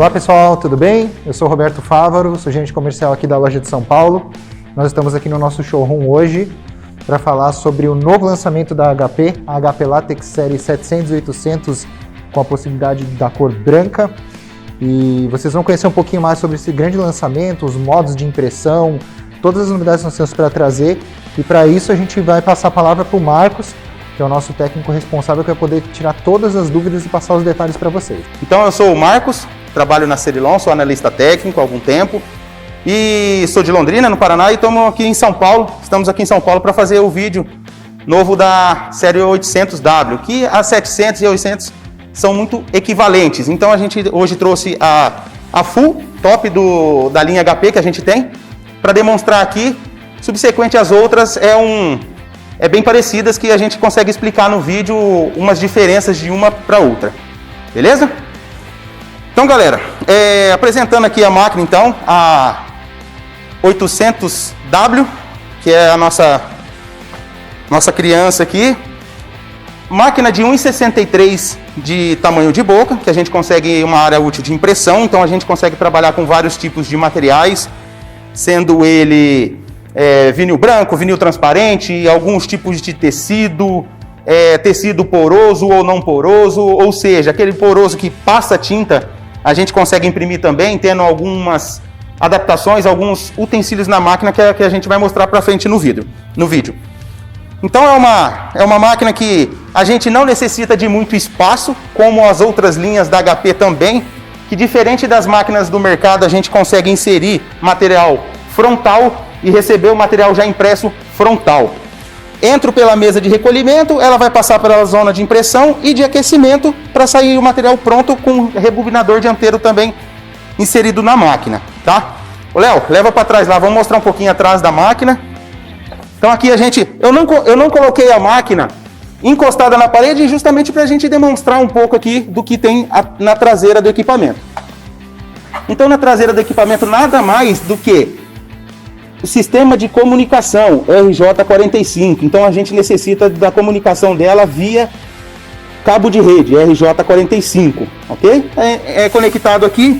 Olá pessoal, tudo bem? Eu sou Roberto Fávaro, sou gerente comercial aqui da loja de São Paulo. Nós estamos aqui no nosso showroom hoje para falar sobre o novo lançamento da HP, a HP Latex Série 700 e 800 com a possibilidade da cor branca. E vocês vão conhecer um pouquinho mais sobre esse grande lançamento, os modos de impressão, todas as novidades que nós temos para trazer. E para isso a gente vai passar a palavra para o Marcos, que é o nosso técnico responsável, que vai poder tirar todas as dúvidas e passar os detalhes para vocês. Então eu sou o Marcos, trabalho na Cerilon, sou analista técnico há algum tempo e sou de Londrina, no Paraná, e estamos aqui em São Paulo para fazer o vídeo novo da série 800W, que as 700 e 800 são muito equivalentes. Então a gente hoje trouxe a full top da linha HP que a gente tem para demonstrar aqui. Subsequente às outras é bem parecidas, que a gente consegue explicar no vídeo umas diferenças de uma para outra. Beleza? Então, galera, apresentando aqui a máquina, então, a 800W, que é a nossa criança aqui. Máquina de 1,63 de tamanho de boca, que a gente consegue uma área útil de impressão, então a gente consegue trabalhar com vários tipos de materiais, sendo ele vinil branco, vinil transparente, alguns tipos de tecido, tecido poroso ou não poroso, ou seja, aquele poroso que passa tinta, a gente consegue imprimir também, tendo algumas adaptações, alguns utensílios na máquina que a gente vai mostrar para frente no vídeo. Então é uma máquina que a gente não necessita de muito espaço, como as outras linhas da HP também, que diferente das máquinas do mercado, a gente consegue inserir material frontal e receber o material já impresso frontal. Entro pela mesa de recolhimento, ela vai passar pela zona de impressão e de aquecimento para sair o material pronto com rebobinador dianteiro também inserido na máquina, tá? Ô Léo, leva para trás lá, vamos mostrar um pouquinho atrás da máquina. Então aqui eu não coloquei a máquina encostada na parede justamente para a gente demonstrar um pouco aqui do que tem na traseira do equipamento. Então na traseira do equipamento nada mais do que o sistema de comunicação RJ45, então a gente necessita da comunicação dela via cabo de rede RJ45, ok? É conectado aqui.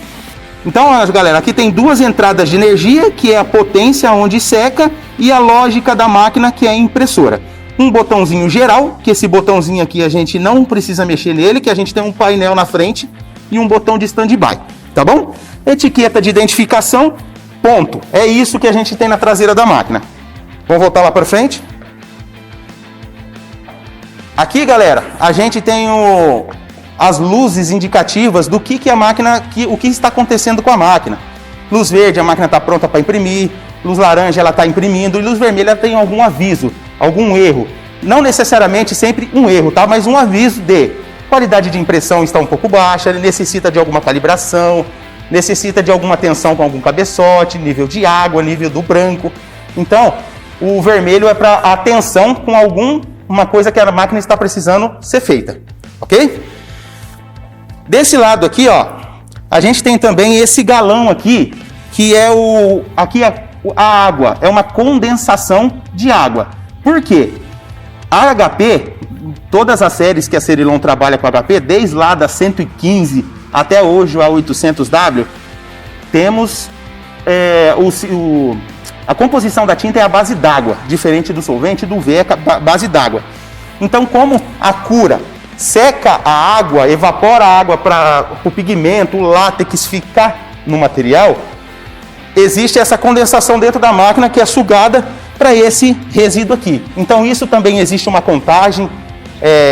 Então, galera, aqui tem duas entradas de energia, que é a potência onde seca e a lógica da máquina, que é a impressora. Um botãozinho geral, que esse botãozinho aqui a gente não precisa mexer nele, que a gente tem um painel na frente e um botão de stand-by, tá bom? Etiqueta de identificação. Ponto. É isso que a gente tem na traseira da máquina. Vamos voltar lá para frente. Aqui, galera, a gente tem as luzes indicativas do que a máquina, o que está acontecendo com a máquina. Luz verde, a máquina está pronta para imprimir. Luz laranja, ela está imprimindo. E luz vermelha, ela tem algum aviso, algum erro. Não necessariamente sempre um erro, tá? Mas um aviso de qualidade de impressão está um pouco baixa, ele necessita de alguma calibração, necessita de alguma tensão com algum cabeçote, nível de água, nível do branco. Então, o vermelho é para a tensão com uma coisa que a máquina está precisando ser feita, ok? Desse lado aqui, ó, a gente tem também esse galão aqui, que é a água, é uma condensação de água. Por quê? A HP, todas as séries que a Cerilon trabalha com a HP, desde lá da 115 até hoje a 800W, temos a composição da tinta é a base d'água, diferente do solvente, do V é a base d'água. Então, como a cura seca a água, evapora a água para o pigmento, o látex ficar no material, existe essa condensação dentro da máquina que é sugada para esse resíduo aqui. Então, isso também existe uma contagem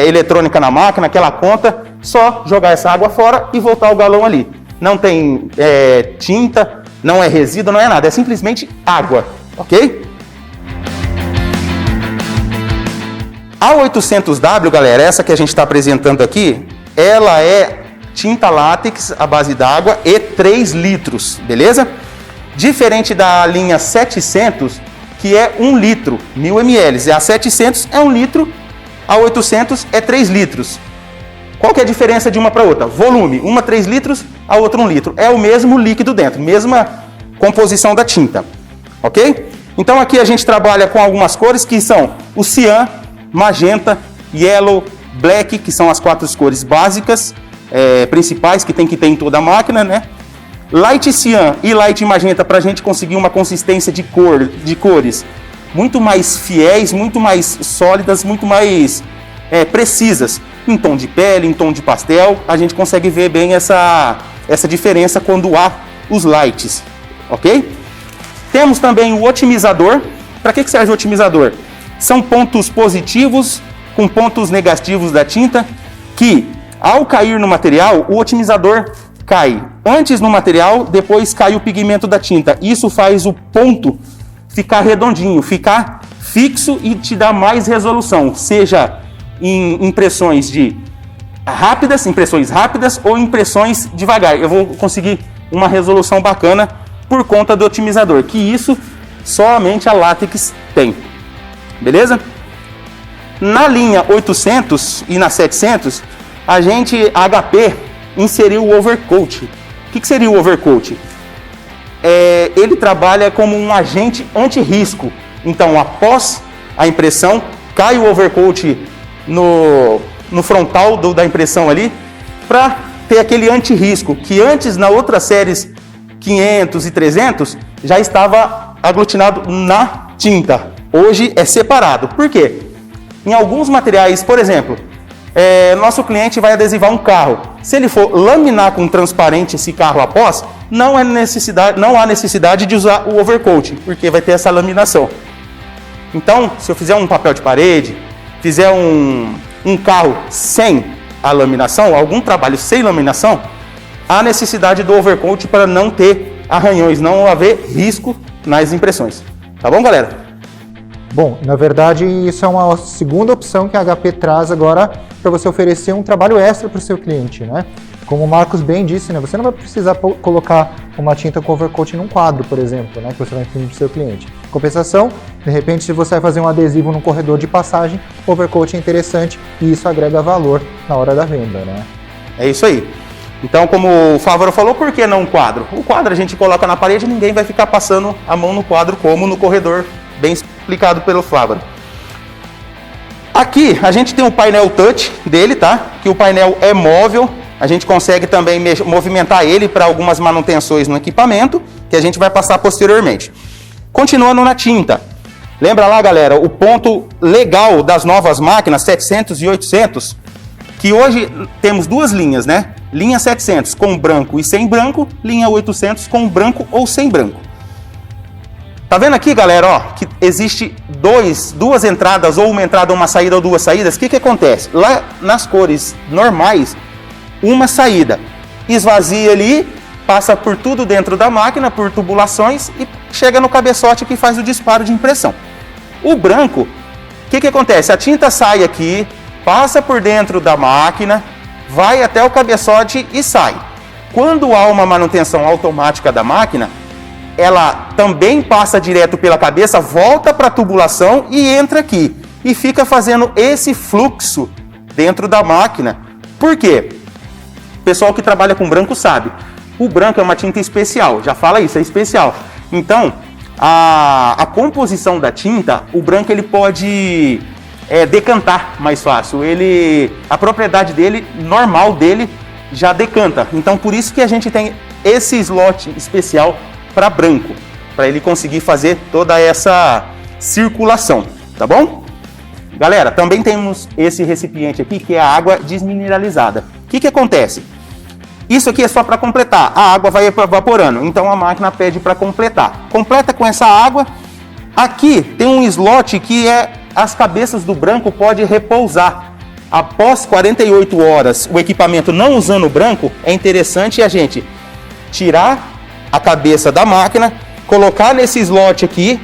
eletrônica na máquina, que ela conta, só jogar essa água fora e voltar o galão ali. Não tem tinta, não é resíduo, não é nada, é simplesmente água, ok? A 800W, galera, essa que a gente está apresentando aqui, ela é tinta látex à base d'água e 3 litros, beleza? Diferente da linha 700, que é 1 litro, 1000 ml. A 700 é 1 litro, a 800 é 3 litros. Qual que é a diferença de uma para outra? Volume, uma 3 litros, a outra 1 litro. É o mesmo líquido dentro, mesma composição da tinta, ok? Então aqui a gente trabalha com algumas cores que são o cian, magenta, yellow, black, que são as 4 cores básicas, principais que tem que ter em toda a máquina, né? Light Cyan e Light Magenta para a gente conseguir uma consistência de cores muito mais fiéis, muito mais sólidas, muito mais precisas. Em tom de pele, em tom de pastel, a gente consegue ver bem essa diferença quando há os lights, ok? Temos também o otimizador. Para que serve o otimizador? São pontos positivos com pontos negativos da tinta que, ao cair no material, o otimizador cai antes no material, depois cai o pigmento da tinta. Isso faz o ponto ficar redondinho, ficar fixo e te dá mais resolução, seja em impressões rápidas ou impressões devagar. Eu vou conseguir uma resolução bacana por conta do otimizador, que isso somente a Latex tem. Beleza? Na linha 800 e na 700, a HP inseriu o overcoat. O que seria o overcoat? Ele trabalha como um agente anti-risco. Então, após a impressão, cai o overcoat no frontal da impressão ali, para ter aquele anti-risco, que antes, na outras séries 500 e 300, já estava aglutinado na tinta. Hoje é separado. Por quê? Em alguns materiais, por exemplo, nosso cliente vai adesivar um carro. Se ele for laminar com transparente esse carro após, não há necessidade de usar o overcoat, porque vai ter essa laminação. Então, se eu fizer um papel de parede, fizer um carro sem a laminação, algum trabalho sem laminação, há necessidade do overcoat para não ter arranhões, não haver risco nas impressões. Tá bom, galera? Bom, na verdade, isso é uma segunda opção que a HP traz agora para você oferecer um trabalho extra para o seu cliente, né? Como o Marcos bem disse, né? Você não vai precisar colocar uma tinta com overcoat num quadro, por exemplo, né? Que você vai imprimir para o seu cliente. Compensação, de repente, se você vai fazer um adesivo no corredor de passagem, o overcoat é interessante e isso agrega valor na hora da venda, né? É isso aí. Então, como o Fávaro falou, por que não um quadro? O quadro a gente coloca na parede e ninguém vai ficar passando a mão no quadro como no corredor, bem explicado pelo Fávaro. Aqui a gente tem o painel touch dele, tá? Que o painel é móvel, a gente consegue também movimentar ele para algumas manutenções no equipamento, que a gente vai passar posteriormente. Continuando na tinta. Lembra lá, galera, o ponto legal das novas máquinas 700 e 800, que hoje temos duas linhas, né? Linha 700 com branco e sem branco, linha 800 com branco ou sem branco. Tá vendo aqui, galera, ó, que existe duas entradas, ou uma entrada, uma saída, ou duas saídas? O que acontece? Lá nas cores normais, uma saída esvazia ali, passa por tudo dentro da máquina, por tubulações, e chega no cabeçote que faz o disparo de impressão. O branco, o que acontece? A tinta sai aqui, passa por dentro da máquina, vai até o cabeçote e sai. Quando há uma manutenção automática da máquina, ela também passa direto pela cabeça, volta para a tubulação e entra aqui. E fica fazendo esse fluxo dentro da máquina. Por quê? O pessoal que trabalha com branco sabe. O branco é uma tinta especial, já fala isso, é especial. Então, a composição da tinta, o branco ele pode decantar mais fácil. A propriedade dele, normal dele, já decanta. Então, por isso que a gente tem esse slot especial para branco, para ele conseguir fazer toda essa circulação, tá bom? Galera, também temos esse recipiente aqui que é a água desmineralizada. O que acontece? Isso aqui é só para completar, a água vai evaporando, então a máquina pede para completar. Completa com essa água. Aqui tem um slot que as cabeças do branco pode repousar. Após 48 horas, o equipamento não usando o branco, é interessante a gente tirar a cabeça da máquina, colocar nesse slot aqui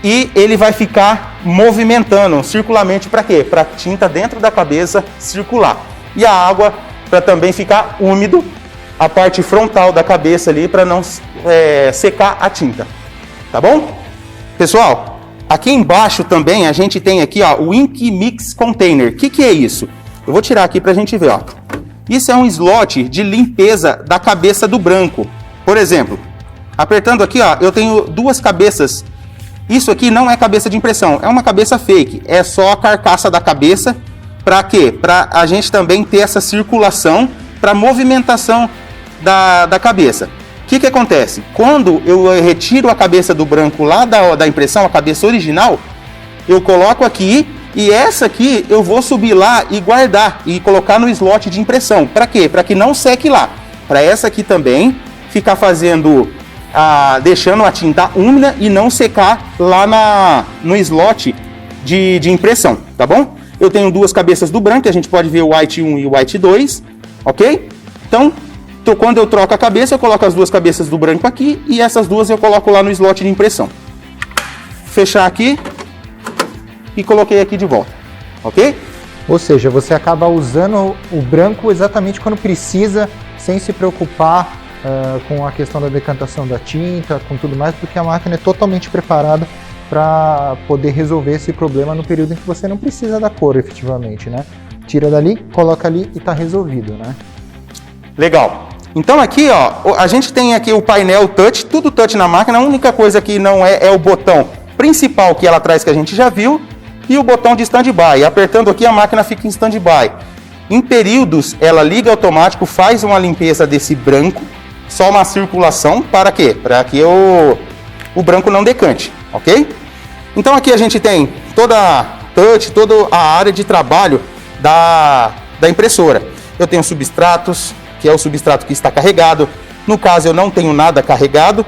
e ele vai ficar movimentando circularmente para quê? Para a tinta dentro da cabeça circular. E a água para também ficar úmido a parte frontal da cabeça ali para não secar a tinta. Tá bom? Pessoal, aqui embaixo também a gente tem aqui ó, o Ink Mix Container. O que é isso? Eu vou tirar aqui para a gente ver. Ó. Isso é um slot de limpeza da cabeça do branco. Por exemplo, apertando aqui, ó, eu tenho duas cabeças. Isso aqui não é cabeça de impressão, é uma cabeça fake. É só a carcaça da cabeça. Para quê? Para a gente também ter essa circulação, para movimentação da cabeça. que acontece? Quando eu retiro a cabeça do branco lá da impressão, a cabeça original, eu coloco aqui e essa aqui eu vou subir lá e guardar e colocar no slot de impressão. Para quê? Para que não seque lá. Para essa aqui também ficar fazendo, deixando a tinta úmida e não secar lá no slot de impressão, tá bom? Eu tenho duas cabeças do branco, a gente pode ver o white 1 e o white 2, ok? Então, quando eu troco a cabeça, eu coloco as duas cabeças do branco aqui e essas duas eu coloco lá no slot de impressão. Fechar aqui e coloquei aqui de volta, ok? Ou seja, você acaba usando o branco exatamente quando precisa, sem se preocupar com a questão da decantação da tinta, com tudo mais, porque a máquina é totalmente preparada para poder resolver esse problema no período em que você não precisa da cor, efetivamente, né? Tira dali, coloca ali e está resolvido, né? Legal. Então aqui, ó, a gente tem aqui o painel touch, tudo touch na máquina, a única coisa que não é o botão principal que ela traz, que a gente já viu, e o botão de stand-by. Apertando aqui, a máquina fica em stand-by. Em períodos, ela liga automático, faz uma limpeza desse branco, só uma circulação, para quê? Para que o branco não decante, ok? Então aqui a gente tem toda a área de trabalho da impressora. Eu tenho substratos, que é o substrato que está carregado. No caso, eu não tenho nada carregado,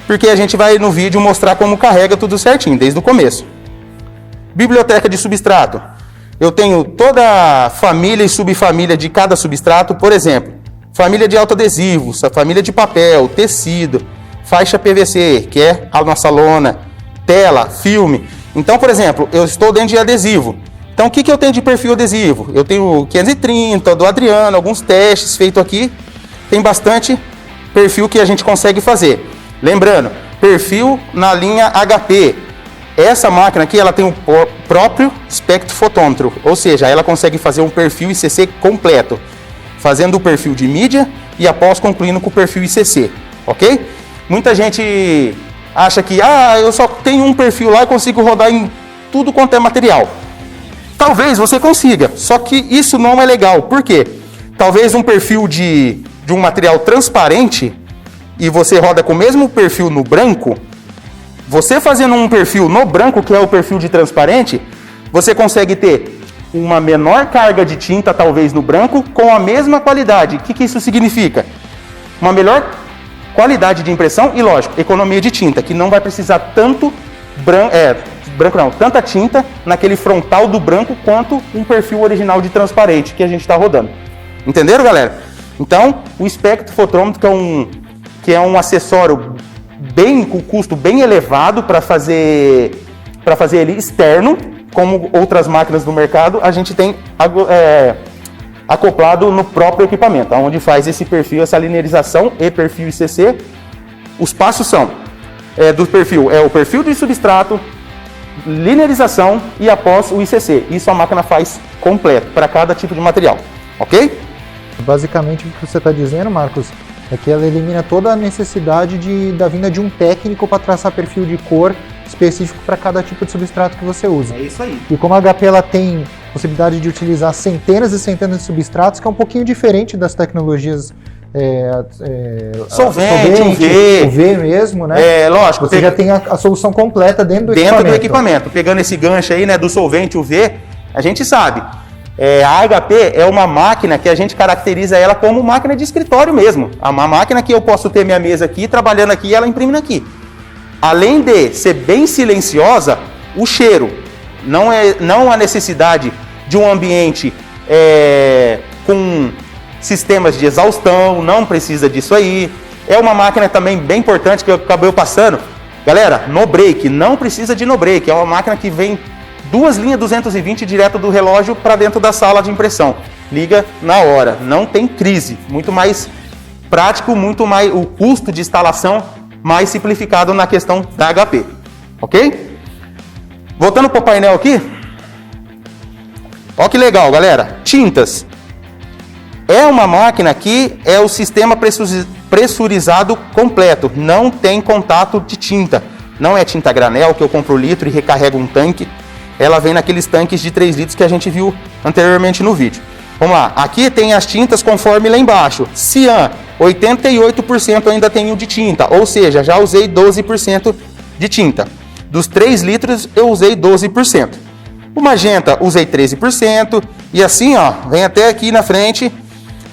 porque a gente vai no vídeo mostrar como carrega tudo certinho, desde o começo. Biblioteca de substrato. Eu tenho toda a família e subfamília de cada substrato, por exemplo, família de autoadesivos, a família de papel, tecido, faixa PVC, que é a nossa lona, tela, filme. Então, por exemplo, eu estou dentro de adesivo. Então, o que eu tenho de perfil adesivo? Eu tenho 530 do Adriano, alguns testes feitos aqui. Tem bastante perfil que a gente consegue fazer. Lembrando, perfil na linha HP. Essa máquina aqui, ela tem o próprio espectrofotômetro, ou seja, ela consegue fazer um perfil ICC completo, fazendo o perfil de mídia e após concluindo com o perfil ICC, ok? Muita gente acha que, eu só tenho um perfil lá e consigo rodar em tudo quanto é material. Talvez você consiga, só que isso não é legal. Por quê? Talvez um perfil de um material transparente e você roda com o mesmo perfil no branco, você fazendo um perfil no branco, que é o perfil de transparente, você consegue ter uma menor carga de tinta, talvez, no branco, com a mesma qualidade. O que isso significa? Uma melhor qualidade de impressão e, lógico, economia de tinta, que não vai precisar tanto tanta tinta naquele frontal do branco quanto um perfil original de transparente que a gente está rodando. Entenderam, galera? Então, o espectrofotômetro, que é um acessório com custo bem elevado para fazer ele externo, como outras máquinas do mercado, a gente tem acoplado no próprio equipamento, onde faz esse perfil, essa linearização e perfil ICC. Os passos são do perfil, o perfil de substrato, linearização e após o ICC. Isso a máquina faz completo para cada tipo de material, ok? Basicamente o que você está dizendo, Marcos, é que ela elimina toda a necessidade da vinda de um técnico para traçar perfil de cor específico para cada tipo de substrato que você usa. É isso aí. E como a HP ela tem possibilidade de utilizar centenas e centenas de substratos, que é um pouquinho diferente das tecnologias solvente, UV mesmo, né? Lógico. Você já tem a solução completa dentro do equipamento. Pegando esse gancho aí, né, do solvente UV, a gente sabe. A HP é uma máquina que a gente caracteriza ela como máquina de escritório mesmo. É uma máquina que eu posso ter minha mesa aqui, trabalhando aqui e ela imprimindo aqui. Além de ser bem silenciosa, o cheiro. Não há necessidade de um ambiente com sistemas de exaustão, não precisa disso aí. É uma máquina também bem importante que eu acabei passando. Galera, no break, não precisa de no break. É uma máquina que vem 2 linhas 220 direto do relógio para dentro da sala de impressão. Liga na hora, não tem crise. Muito mais prático, muito mais o custo de instalação mais simplificado na questão da HP. Ok? Voltando para o painel aqui. Olha que legal, galera. Tintas. É uma máquina que é o sistema pressurizado completo. Não tem contato de tinta. Não é tinta granel que eu compro litro e recarrego um tanque. Ela vem naqueles tanques de 3 litros que a gente viu anteriormente no vídeo. Vamos lá. Aqui tem as tintas conforme lá embaixo. Cian, 88% ainda tenho de tinta, ou seja, já usei 12% de tinta. Dos 3 litros eu usei 12%. O magenta usei 13% e assim, ó, vem até aqui na frente.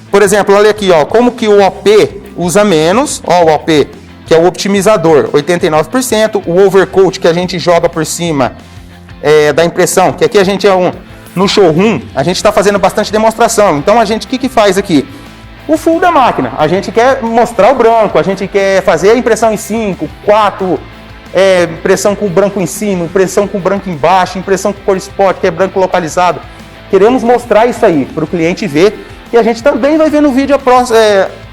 Por exemplo, olha aqui, ó, como que o OP usa menos, ó, o OP, que é o optimizador, 89%, o overcoat que a gente joga por cima da impressão, que aqui a gente no showroom, a gente está fazendo bastante demonstração. Então a gente, o que faz aqui? O full da máquina, a gente quer mostrar o branco, a gente quer fazer a impressão em 5, 4, impressão com o branco em cima, impressão com o branco embaixo, impressão com cor spot, que é branco localizado. Queremos mostrar isso aí para o cliente ver, e a gente também vai ver no vídeo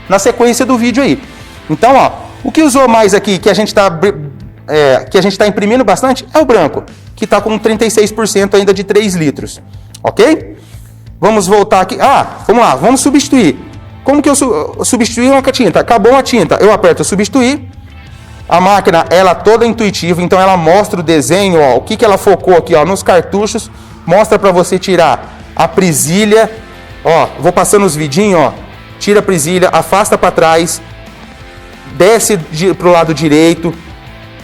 na sequência do vídeo aí. Então, ó, o que usou mais aqui, que a gente está imprimindo bastante, é o branco, que está com 36% ainda de 3 litros, ok? Vamos voltar aqui, vamos lá, vamos substituir. Como que eu substituí uma tinta? Acabou a tinta, eu aperto substituir. A máquina, ela toda intuitiva, então ela mostra o desenho, ó, o que ela focou aqui, ó, nos cartuchos, mostra para você tirar a presilha, ó, vou passando os vidinhos, ó, tira a presilha, afasta para trás, desce para o lado direito,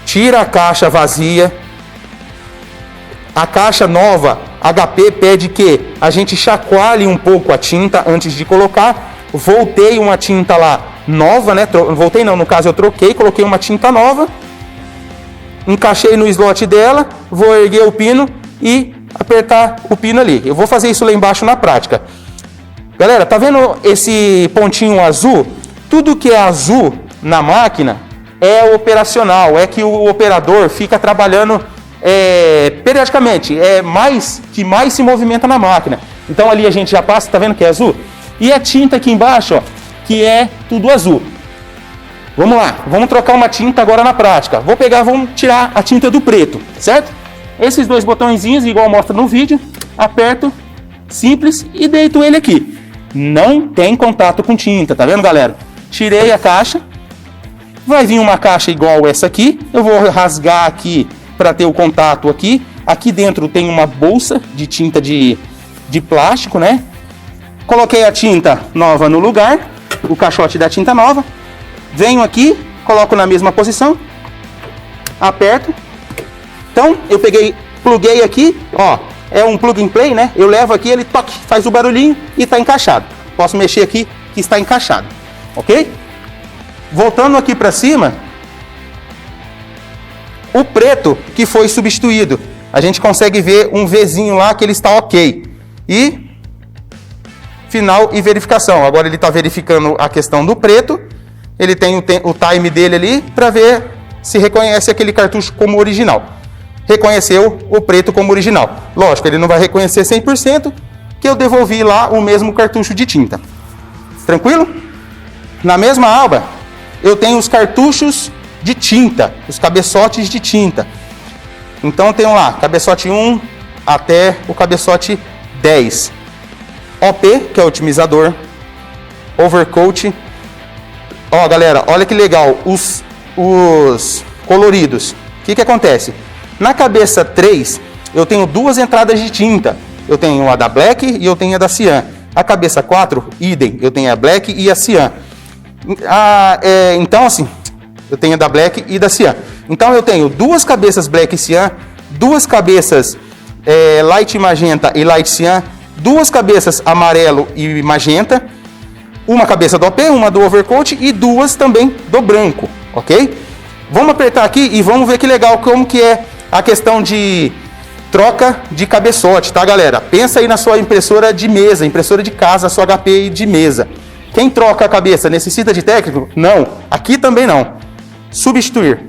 tira a caixa vazia. A caixa nova, HP, pede que a gente chacoalhe um pouco a tinta antes de colocar. Voltei uma tinta lá nova, né? Voltei não, no caso eu troquei, coloquei uma tinta nova, encaixei no slot dela, vou erguer o pino e apertar o pino ali. Eu vou fazer isso lá embaixo na prática. Galera, tá vendo esse pontinho azul? Tudo que é azul na máquina é operacional, é que o operador fica trabalhando periodicamente, mais se movimenta na máquina. Então ali a gente já passa, tá vendo que é azul? E a tinta aqui embaixo, ó, que é tudo azul. Vamos lá, vamos trocar uma tinta agora na prática. Vamos tirar a tinta do preto, certo? Esses 2 botõezinhos, igual mostra no vídeo, aperto, simples, e deito ele aqui. Não tem contato com tinta, tá vendo, galera? Tirei a caixa, vai vir uma caixa igual essa aqui, eu vou rasgar aqui para ter o contato aqui. Aqui dentro tem uma bolsa de tinta de plástico, né? Coloquei a tinta nova no lugar, o caixote da tinta nova. Venho aqui, coloco na mesma posição, aperto. Então, eu pluguei aqui, ó, é um plug and play, né? Eu levo aqui, ele toque, faz o barulhinho e está encaixado. Posso mexer aqui que está encaixado, ok? Voltando aqui para cima, o preto que foi substituído, a gente consegue ver um Vzinho lá que ele está ok. E final e verificação. Agora ele está verificando a questão do preto. Ele tem o time dele ali para ver se reconhece aquele cartucho como original. Reconheceu o preto como original. Lógico, ele não vai reconhecer 100%, que eu devolvi lá o mesmo cartucho de tinta. Tranquilo? Na mesma aba, eu tenho os cartuchos de tinta, os cabeçotes de tinta. Então eu tenho lá, cabeçote 1 até o cabeçote 10. OP, que é o otimizador, overcoat. Ó, galera, olha que legal, os coloridos. O que acontece? Na cabeça 3, eu tenho 2 entradas de tinta. Eu tenho a da Black e eu tenho a da Cian. A cabeça 4, idem, eu tenho a Black e a Cian. Então, assim, eu tenho a da Black e da Cian. Então, eu tenho 2 cabeças Black e Cian, 2 cabeças Light Magenta e Light Cian, 2 cabeças amarelo e magenta, uma cabeça do OP, uma do overcoat e 2 também do branco, ok? Vamos apertar aqui e vamos ver que legal como que é a questão de troca de cabeçote, tá, galera? Pensa aí na sua impressora de mesa, impressora de casa, sua HP de mesa. Quem troca a cabeça necessita de técnico? Não. Aqui também não. Substituir.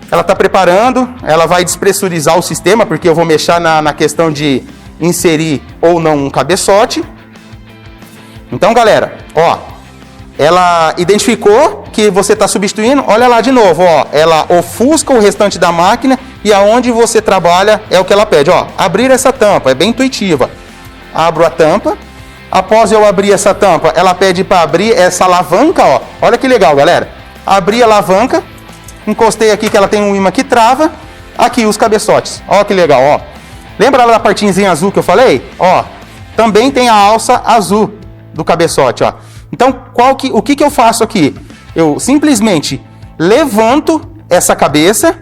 Ela está preparando, ela vai despressurizar o sistema, porque eu vou mexer na questão de inserir ou não um cabeçote. Então, galera, ó, ela identificou que você está substituindo, olha lá de novo, ó, ela ofusca o restante da máquina e aonde você trabalha é o que ela pede, ó, abrir essa tampa, é bem intuitiva. Abro a tampa, após eu abrir essa tampa, ela pede para abrir essa alavanca, ó, olha que legal, galera. Abri a alavanca, encostei aqui que ela tem um imã que trava, aqui os cabeçotes, ó que legal, ó. Lembra lá da partinha azul que eu falei? Ó, também tem a alça azul do cabeçote, ó. Então, o que eu faço aqui? Eu simplesmente levanto essa cabeça,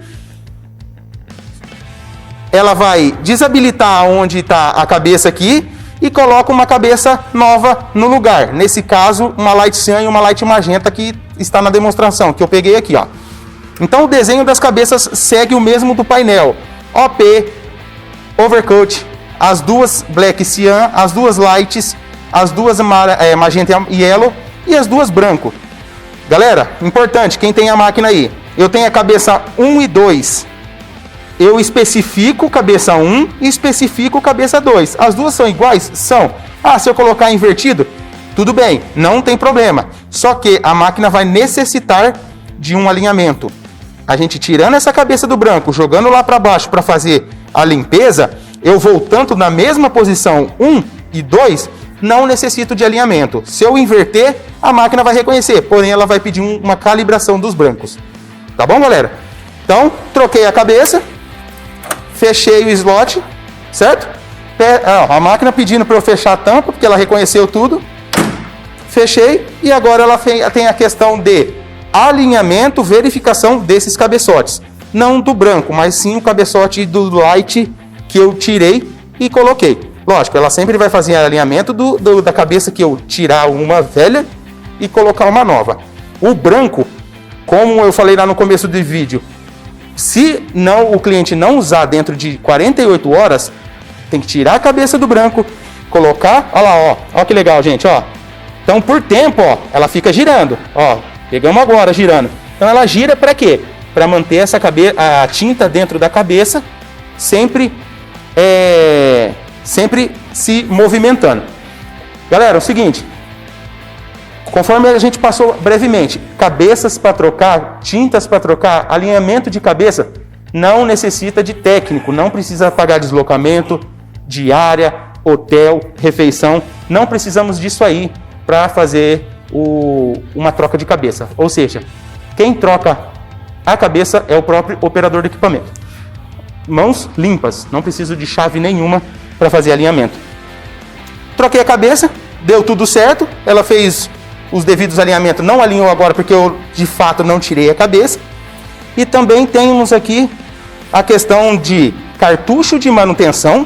ela vai desabilitar onde está a cabeça aqui e coloco uma cabeça nova no lugar. Nesse caso, uma light cyan e uma light magenta que está na demonstração, que eu peguei aqui, ó. Então o desenho das cabeças segue o mesmo do painel. OP, overcoat, as duas black cyan, as duas lights, as duas magenta e yellow e as duas branco. Galera, importante, quem tem a máquina aí, eu tenho a cabeça 1 e 2. Eu especifico cabeça 1 e especifico cabeça 2. As duas são iguais? São. Ah, se eu colocar invertido, tudo bem, não tem problema. Só que a máquina vai necessitar de um alinhamento. A gente tirando essa cabeça do branco, jogando lá para baixo para fazer a limpeza, eu voltando na mesma posição 1 e 2, não necessito de alinhamento. Se eu inverter, a máquina vai reconhecer, porém ela vai pedir uma calibração dos brancos. Tá bom, galera? Então, troquei a cabeça, fechei o slot, certo? A máquina pedindo para eu fechar a tampa, porque ela reconheceu tudo. Fechei, e agora ela tem a questão de alinhamento, verificação desses cabeçotes. Não do branco, mas sim o cabeçote do light que eu tirei e coloquei. Lógico, ela sempre vai fazer alinhamento da cabeça que eu tirar uma velha e colocar uma nova. O branco, como eu falei lá no começo do vídeo, se não o cliente não usar dentro de 48 horas, tem que tirar a cabeça do branco, colocar, olha lá, ó que legal, gente, ó. Então, por tempo, ó, ela fica girando, ó. Pegamos agora, girando. Então ela gira para quê? Para manter a tinta dentro da cabeça, sempre se movimentando. Galera, é o seguinte. Conforme a gente passou brevemente, cabeças para trocar, tintas para trocar, alinhamento de cabeça, não necessita de técnico, não precisa pagar deslocamento, diária, hotel, refeição. Não precisamos disso aí para fazer uma troca de cabeça. Ou seja, quem troca a cabeça é o próprio operador do equipamento. Mãos limpas, não preciso de chave nenhuma para fazer alinhamento. Troquei a cabeça, deu tudo certo, ela fez os devidos alinhamentos, não alinhou agora porque eu de fato não tirei a cabeça. E também temos aqui a questão de cartucho de manutenção.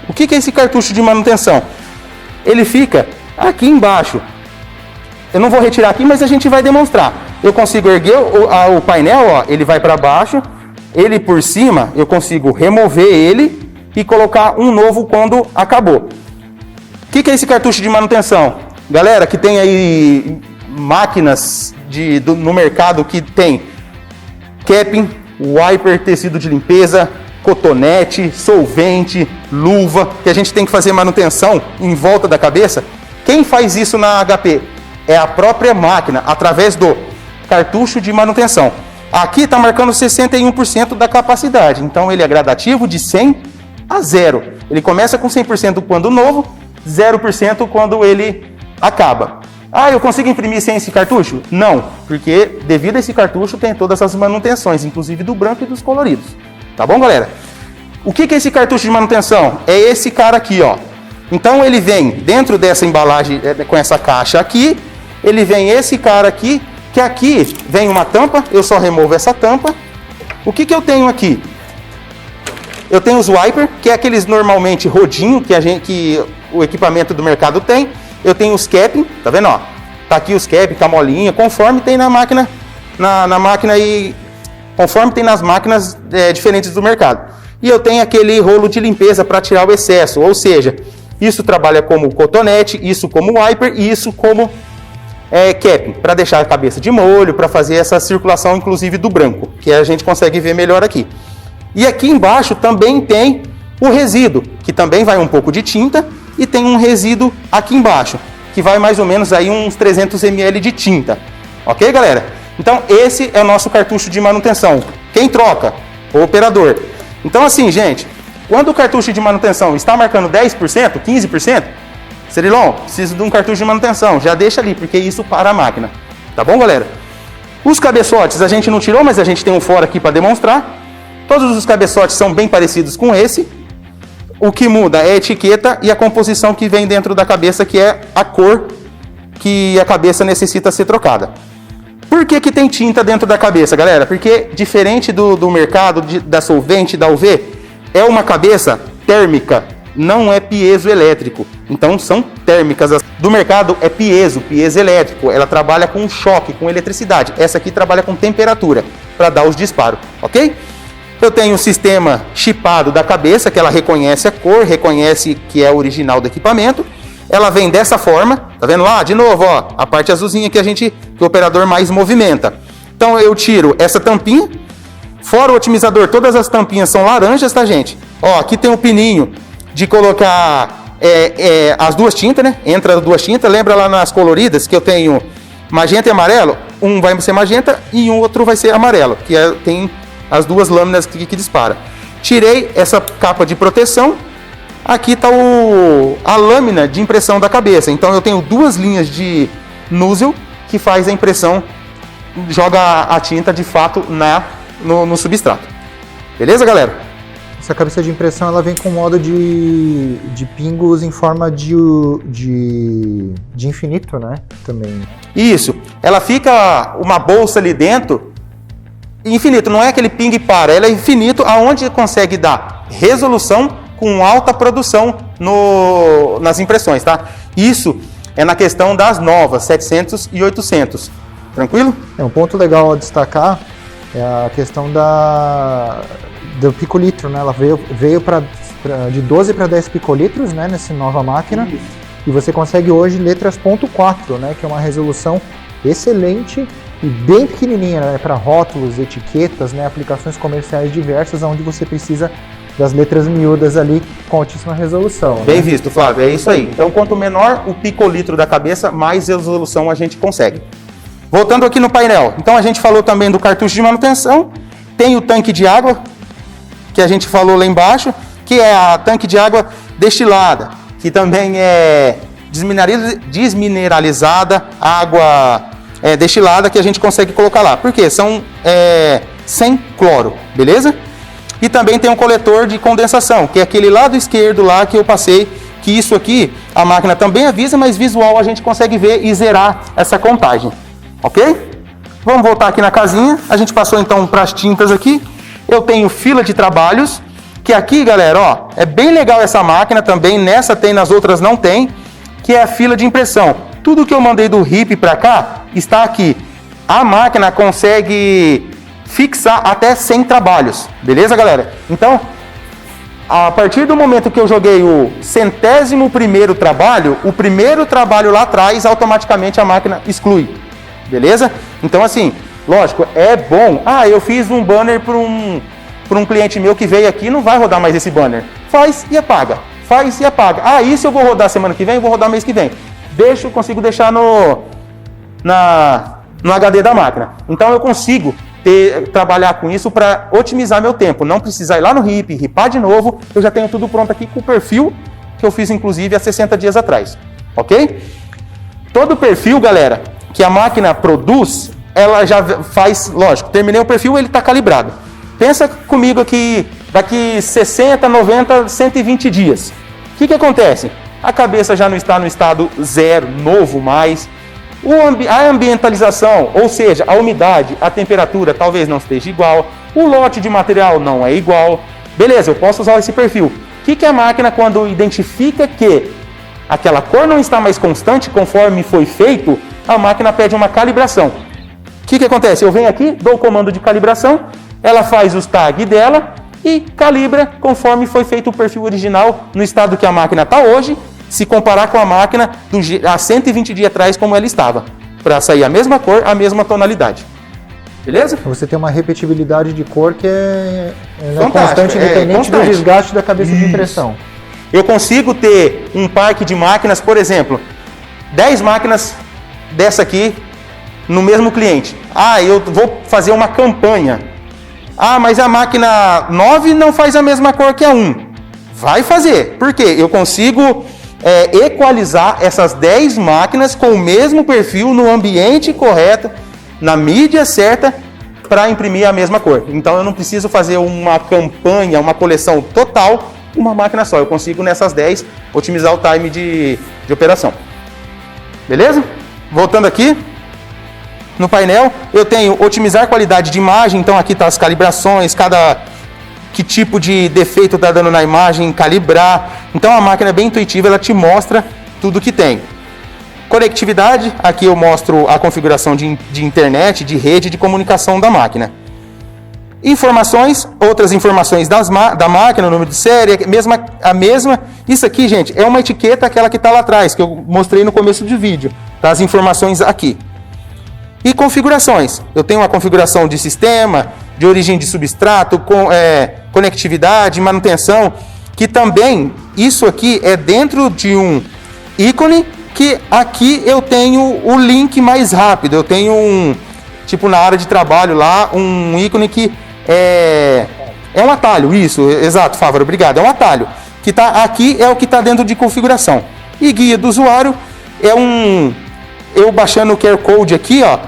O que é esse cartucho de manutenção? Ele fica aqui embaixo. Eu não vou retirar aqui, mas a gente vai demonstrar. Eu consigo erguer o painel, ó, ele vai para baixo. Ele por cima, eu consigo remover ele e colocar um novo quando acabou. O que é esse cartucho de manutenção? Galera que tem aí máquinas no mercado que tem capping, wiper, tecido de limpeza, cotonete, solvente, luva, que a gente tem que fazer manutenção em volta da cabeça. Quem faz isso na HP? É a própria máquina, através do cartucho de manutenção. Aqui está marcando 61% da capacidade, então ele é gradativo de 100 a 0. Ele começa com 100% quando novo, 0% quando ele acaba. Ah, eu consigo imprimir sem esse cartucho? Não, porque devido a esse cartucho tem todas as manutenções, inclusive do branco e dos coloridos. Tá bom, galera? O que é esse cartucho de manutenção? É esse cara aqui, ó. Então ele vem dentro dessa embalagem, com essa caixa aqui, ele vem esse cara aqui, que aqui vem uma tampa, eu só removo essa tampa. O que eu tenho aqui? Eu tenho os wiper, que é aqueles normalmente rodinho que o equipamento do mercado tem. Eu tenho os capping, tá vendo, ó? Tá aqui os capping, tá molinha, conforme tem na máquina, na máquina e conforme tem nas máquinas diferentes do mercado. E eu tenho aquele rolo de limpeza para tirar o excesso, ou seja, isso trabalha como cotonete, isso como wiper e isso como capping, para deixar a cabeça de molho, para fazer essa circulação inclusive do branco, que a gente consegue ver melhor aqui. E aqui embaixo também tem o resíduo, que também vai um pouco de tinta, e tem um resíduo aqui embaixo, que vai mais ou menos aí uns 300 ml de tinta. Ok, galera? Então esse é o nosso cartucho de manutenção. Quem troca? O operador. Então assim, gente, quando o cartucho de manutenção está marcando 10%, 15%, Cerilon, preciso de um cartucho de manutenção, já deixa ali, porque isso para a máquina. Tá bom, galera? Os cabeçotes a gente não tirou, mas a gente tem um fora aqui para demonstrar. Todos os cabeçotes são bem parecidos com esse. O que muda é a etiqueta e a composição que vem dentro da cabeça, que é a cor que a cabeça necessita ser trocada. Por que tem tinta dentro da cabeça, galera? Porque diferente do mercado, da solvente, da UV, é uma cabeça térmica, não é piezoelétrico. Então são térmicas. Do mercado é piezoelétrico. Ela trabalha com choque, com eletricidade. Essa aqui trabalha com temperatura, para dar os disparos, ok? Eu tenho um sistema chipado da cabeça, que ela reconhece a cor, reconhece que é original do equipamento. Ela vem dessa forma, tá vendo lá? De novo, ó, a parte azulzinha que o operador mais movimenta. Então eu tiro essa tampinha, fora o otimizador, todas as tampinhas são laranjas, tá, gente? Ó, aqui tem um pininho de colocar as duas tintas, né? Entra as duas tintas, lembra lá nas coloridas que eu tenho magenta e amarelo? Um vai ser magenta e um outro vai ser amarelo, que tem as duas lâminas que dispara. Tirei essa capa de proteção. Aqui está a lâmina de impressão da cabeça. Então eu tenho duas linhas de nozzle que faz a impressão, joga a tinta de fato no substrato. Beleza, galera? Essa cabeça de impressão ela vem com modo de pingos em forma de infinito, né? Também. Isso. Ela fica uma bolsa ali dentro. Infinito, não é aquele ping e para, ela é infinito, aonde consegue dar resolução com alta produção nas impressões, tá? Isso é na questão das novas, 700 e 800. Tranquilo? Um ponto legal a destacar é a questão do picolitro, né? Ela veio de 12 para 10 picolitros, né? Nessa nova máquina. Isso. E você consegue hoje letras .4, né? Que é uma resolução excelente e bem pequenininha, né? Para rótulos, etiquetas, né? Aplicações comerciais diversas, onde você precisa das letras miúdas ali com altíssima resolução. Bem visto, Flávio, é isso aí. Então, quanto menor o picolitro da cabeça, mais resolução a gente consegue. Voltando aqui no painel, então a gente falou também do cartucho de manutenção, tem o tanque de água, que a gente falou lá embaixo, que é a tanque de água destilada, que também é desmineralizada, água destilada, que a gente consegue colocar lá. Por quê? São sem cloro, beleza? E também tem um coletor de condensação, que é aquele lado esquerdo lá que eu passei, que isso aqui a máquina também avisa, mas visual a gente consegue ver e zerar essa contagem, ok? Vamos voltar aqui na casinha, a gente passou então para as tintas aqui. Eu tenho fila de trabalhos, que aqui, galera, ó, é bem legal essa máquina também, nessa tem, nas outras não tem, que é a fila de impressão. Tudo que eu mandei do RIP para cá está aqui. A máquina consegue fixar até 100 trabalhos, beleza, galera? Então, a partir do momento que eu joguei o 101º trabalho, o primeiro trabalho lá atrás, automaticamente a máquina exclui, beleza? Então, assim, lógico, é bom. Ah, eu fiz um banner para um cliente meu que veio aqui, não vai rodar mais esse banner. Faz e apaga, faz e apaga. Ah, isso eu vou rodar semana que vem, eu vou rodar mês que vem. Consigo deixar no HD da máquina. Então, eu consigo trabalhar com isso para otimizar meu tempo, não precisar ir lá no RIP, ripar de novo, eu já tenho tudo pronto aqui com o perfil que eu fiz inclusive há 60 dias atrás, ok? Todo perfil, galera, que a máquina produz, ela já faz, lógico, terminei o perfil, ele está calibrado. Pensa comigo aqui, daqui 60, 90, 120 dias. O que acontece? A cabeça já não está no estado zero, novo mais. A ambientalização, ou seja, a umidade, a temperatura talvez não esteja igual, o lote de material não é igual. Beleza, eu posso usar esse perfil. O que a máquina, quando identifica que aquela cor não está mais constante conforme foi feito, a máquina pede uma calibração. O que acontece? Eu venho aqui, dou o comando de calibração, ela faz os tags dela e calibra conforme foi feito o perfil original no estado que a máquina está hoje, se comparar com a máquina há 120 dias atrás como ela estava, para sair a mesma cor, a mesma tonalidade. Beleza? Você tem uma repetibilidade de cor que é constante, independente do desgaste da cabeça de impressão. Eu consigo ter um parque de máquinas, por exemplo, 10 máquinas dessa aqui no mesmo cliente. Ah, eu vou fazer uma campanha. Ah, mas a máquina 9 não faz a mesma cor que a 1. Vai fazer. Por quê? Eu consigo equalizar essas 10 máquinas com o mesmo perfil no ambiente correto, na mídia certa, para imprimir a mesma cor. Então eu não preciso fazer uma campanha, uma coleção total, uma máquina só. Eu consigo nessas 10 otimizar o time de operação. Beleza? voltando aqui no painel, eu tenho otimizar qualidade de imagem, então aqui tá as calibrações, que tipo de defeito está dando na imagem, calibrar. Então a máquina é bem intuitiva, ela te mostra tudo que tem. Conectividade, aqui eu mostro a configuração de internet, de rede de comunicação da máquina. Informações, outras informações da máquina, número de série, a mesma. Isso aqui, gente, é uma etiqueta, aquela que está lá atrás, que eu mostrei no começo do vídeo. Tá? As informações aqui. E configurações. Eu tenho uma configuração de sistema, de origem de substrato, conectividade, manutenção, que também, isso aqui é dentro de um ícone, que aqui eu tenho o link mais rápido. Eu tenho tipo na área de trabalho lá, um ícone que é um atalho, isso, exato, Fávaro, obrigado, é um atalho, que tá aqui, é o que está dentro de configuração. E guia do usuário, eu baixando o QR Code aqui, ó,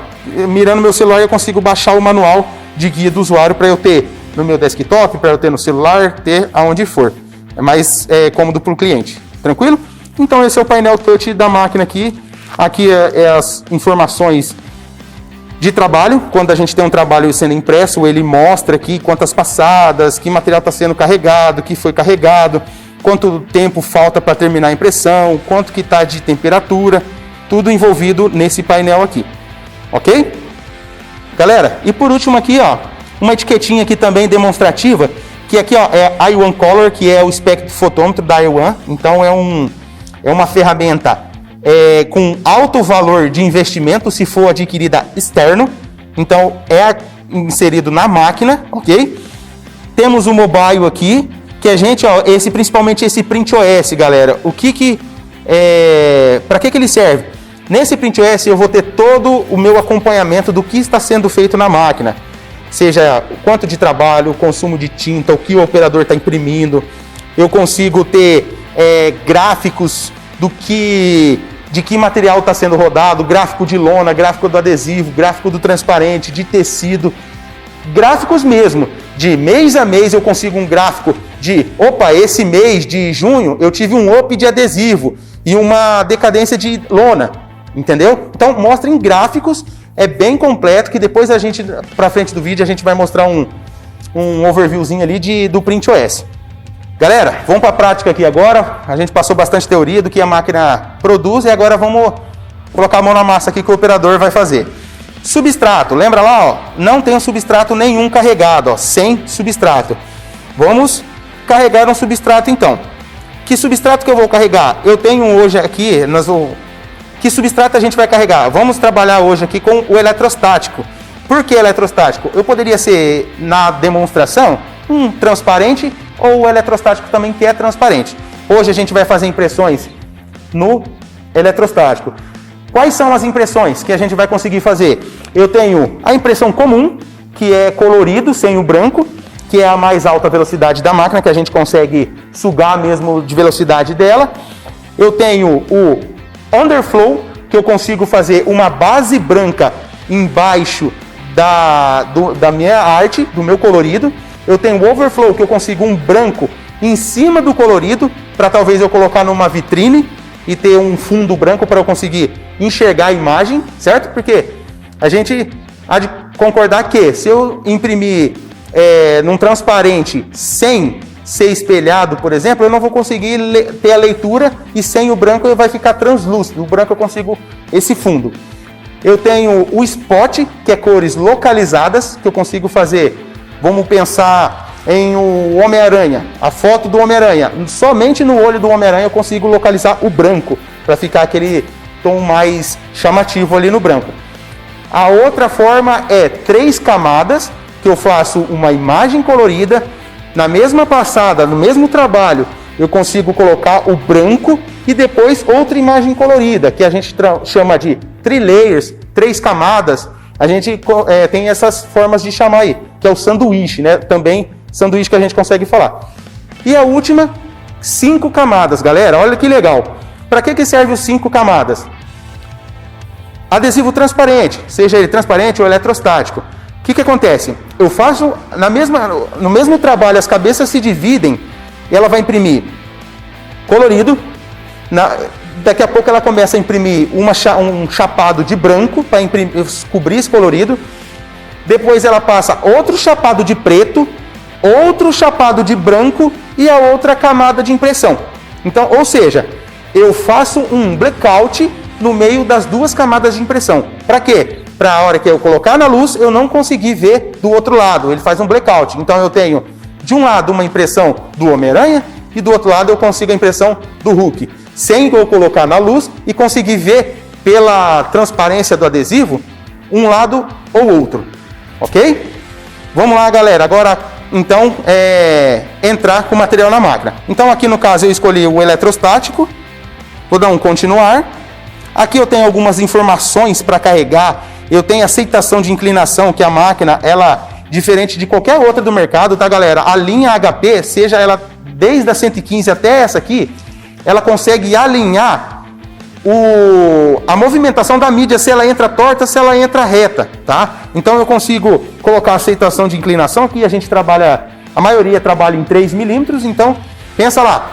mirando meu celular, eu consigo baixar o manual de guia do usuário para eu ter no meu desktop, para eu ter no celular, ter aonde for. É mais cômodo para o cliente, tranquilo? Então esse é o painel touch da máquina aqui. Aqui é as informações de trabalho. Quando a gente tem um trabalho sendo impresso, ele mostra aqui quantas passadas, que material está sendo carregado, que foi carregado, quanto tempo falta para terminar a impressão, quanto que está de temperatura, tudo envolvido nesse painel aqui, ok? Galera, e por último aqui, ó, uma etiquetinha aqui também demonstrativa, que aqui ó, é a i1 Color, que é o espectrofotômetro da i1, então é uma ferramenta com alto valor de investimento se for adquirida externo, então é inserido na máquina, ok? Temos o mobile aqui, que a gente, ó, principalmente esse PrintOS, galera, para que ele serve? Nesse PrintOS eu vou ter todo o meu acompanhamento do que está sendo feito na máquina, seja o quanto de trabalho, o consumo de tinta, o que o operador está imprimindo. Eu consigo ter gráficos de que material está sendo rodado, gráfico de lona, gráfico do adesivo, gráfico do transparente, de tecido, gráficos mesmo. De mês a mês eu consigo um gráfico esse mês de junho eu tive um up de adesivo e uma decadência de lona, entendeu? Então mostra em gráficos, é bem completo, que depois para frente do vídeo a gente vai mostrar um overviewzinho ali do PrintOS. Galera, vamos para a prática aqui agora. A gente passou bastante teoria do que a máquina produz e agora vamos colocar a mão na massa aqui que o operador vai fazer. Substrato, lembra lá, ó, não tem substrato nenhum carregado, ó, sem substrato. Vamos carregar um substrato então. Que substrato que eu vou carregar? Eu tenho hoje aqui, que substrato a gente vai carregar? Vamos trabalhar hoje aqui com o eletrostático. Por que eletrostático? Eu poderia ser, na demonstração, transparente, ou o eletrostático também, que é transparente. Hoje a gente vai fazer impressões no eletrostático. Quais são as impressões que a gente vai conseguir fazer? Eu tenho a impressão comum, que é colorido, sem o branco, que é a mais alta velocidade da máquina, que a gente consegue sugar mesmo de velocidade dela. Eu tenho o underflow, que eu consigo fazer uma base branca embaixo da minha arte, do meu colorido. Eu tenho o overflow, que eu consigo um branco em cima do colorido, para talvez eu colocar numa vitrine e ter um fundo branco para eu conseguir enxergar a imagem, certo? Porque a gente há de concordar que se eu imprimir num transparente sem ser espelhado, por exemplo, eu não vou conseguir ter a leitura, e sem o branco vai ficar translúcido. O branco eu consigo esse fundo. Eu tenho o spot, que é cores localizadas, que eu consigo fazer. Vamos pensar em o Homem-Aranha, a foto do Homem-Aranha. Somente no olho do Homem-Aranha eu consigo localizar o branco, para ficar aquele tom mais chamativo ali no branco. A outra forma é 3 camadas, que eu faço uma imagem colorida. Na mesma passada, no mesmo trabalho, eu consigo colocar o branco e depois outra imagem colorida, que a gente chama de 3 layers, 3 camadas. A gente tem essas formas de chamar aí, que é o sanduíche, né? Também sanduíche que a gente consegue falar. E a última, 5 camadas, galera. Olha que legal. Para que serve os 5 camadas? Adesivo transparente, seja ele transparente ou eletrostático. O que acontece? Eu faço no mesmo trabalho, as cabeças se dividem, e ela vai imprimir colorido. Daqui a pouco ela começa a imprimir um chapado de branco para cobrir esse colorido. Depois ela passa outro chapado de preto, outro chapado de branco e a outra camada de impressão. Então, ou seja, eu faço um blackout no meio das duas camadas de impressão. Para quê? Para a hora que eu colocar na luz, eu não conseguir ver do outro lado. Ele faz um blackout. Então eu tenho de um lado uma impressão do Homem-Aranha e do outro lado eu consigo a impressão do Hulk. Sem eu colocar na luz e conseguir ver pela transparência do adesivo um lado ou outro. Ok? Vamos lá, galera. Agora, então, entrar com o material na máquina. Então aqui no caso eu escolhi o eletrostático. Vou dar um continuar. Aqui eu tenho algumas informações para carregar. Eu tenho aceitação de inclinação, que a máquina, ela, diferente de qualquer outra do mercado, tá, galera? A linha HP, seja ela desde a 115 até essa aqui, ela consegue alinhar a movimentação da mídia, se ela entra torta, se ela entra reta, tá? Então eu consigo colocar a aceitação de inclinação, aqui a gente trabalha, a maioria trabalha em 3 milímetros, então pensa lá,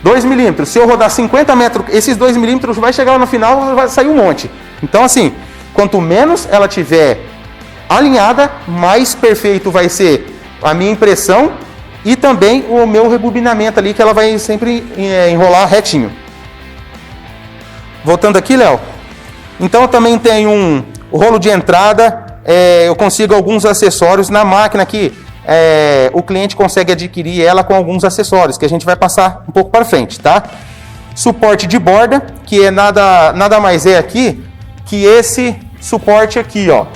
2 milímetros, se eu rodar 50 metros, esses 2 milímetros vai chegar lá no final, vai sair um monte. Então assim, quanto menos ela tiver alinhada, mais perfeito vai ser a minha impressão e também o meu rebobinamento ali, que ela vai sempre enrolar retinho. Voltando aqui, Léo. Então eu também tenho um rolo de entrada, eu consigo alguns acessórios na máquina aqui. O cliente consegue adquirir ela com alguns acessórios, que a gente vai passar um pouco para frente, tá? Suporte de borda, que é nada mais aqui que esse suporte aqui, ó.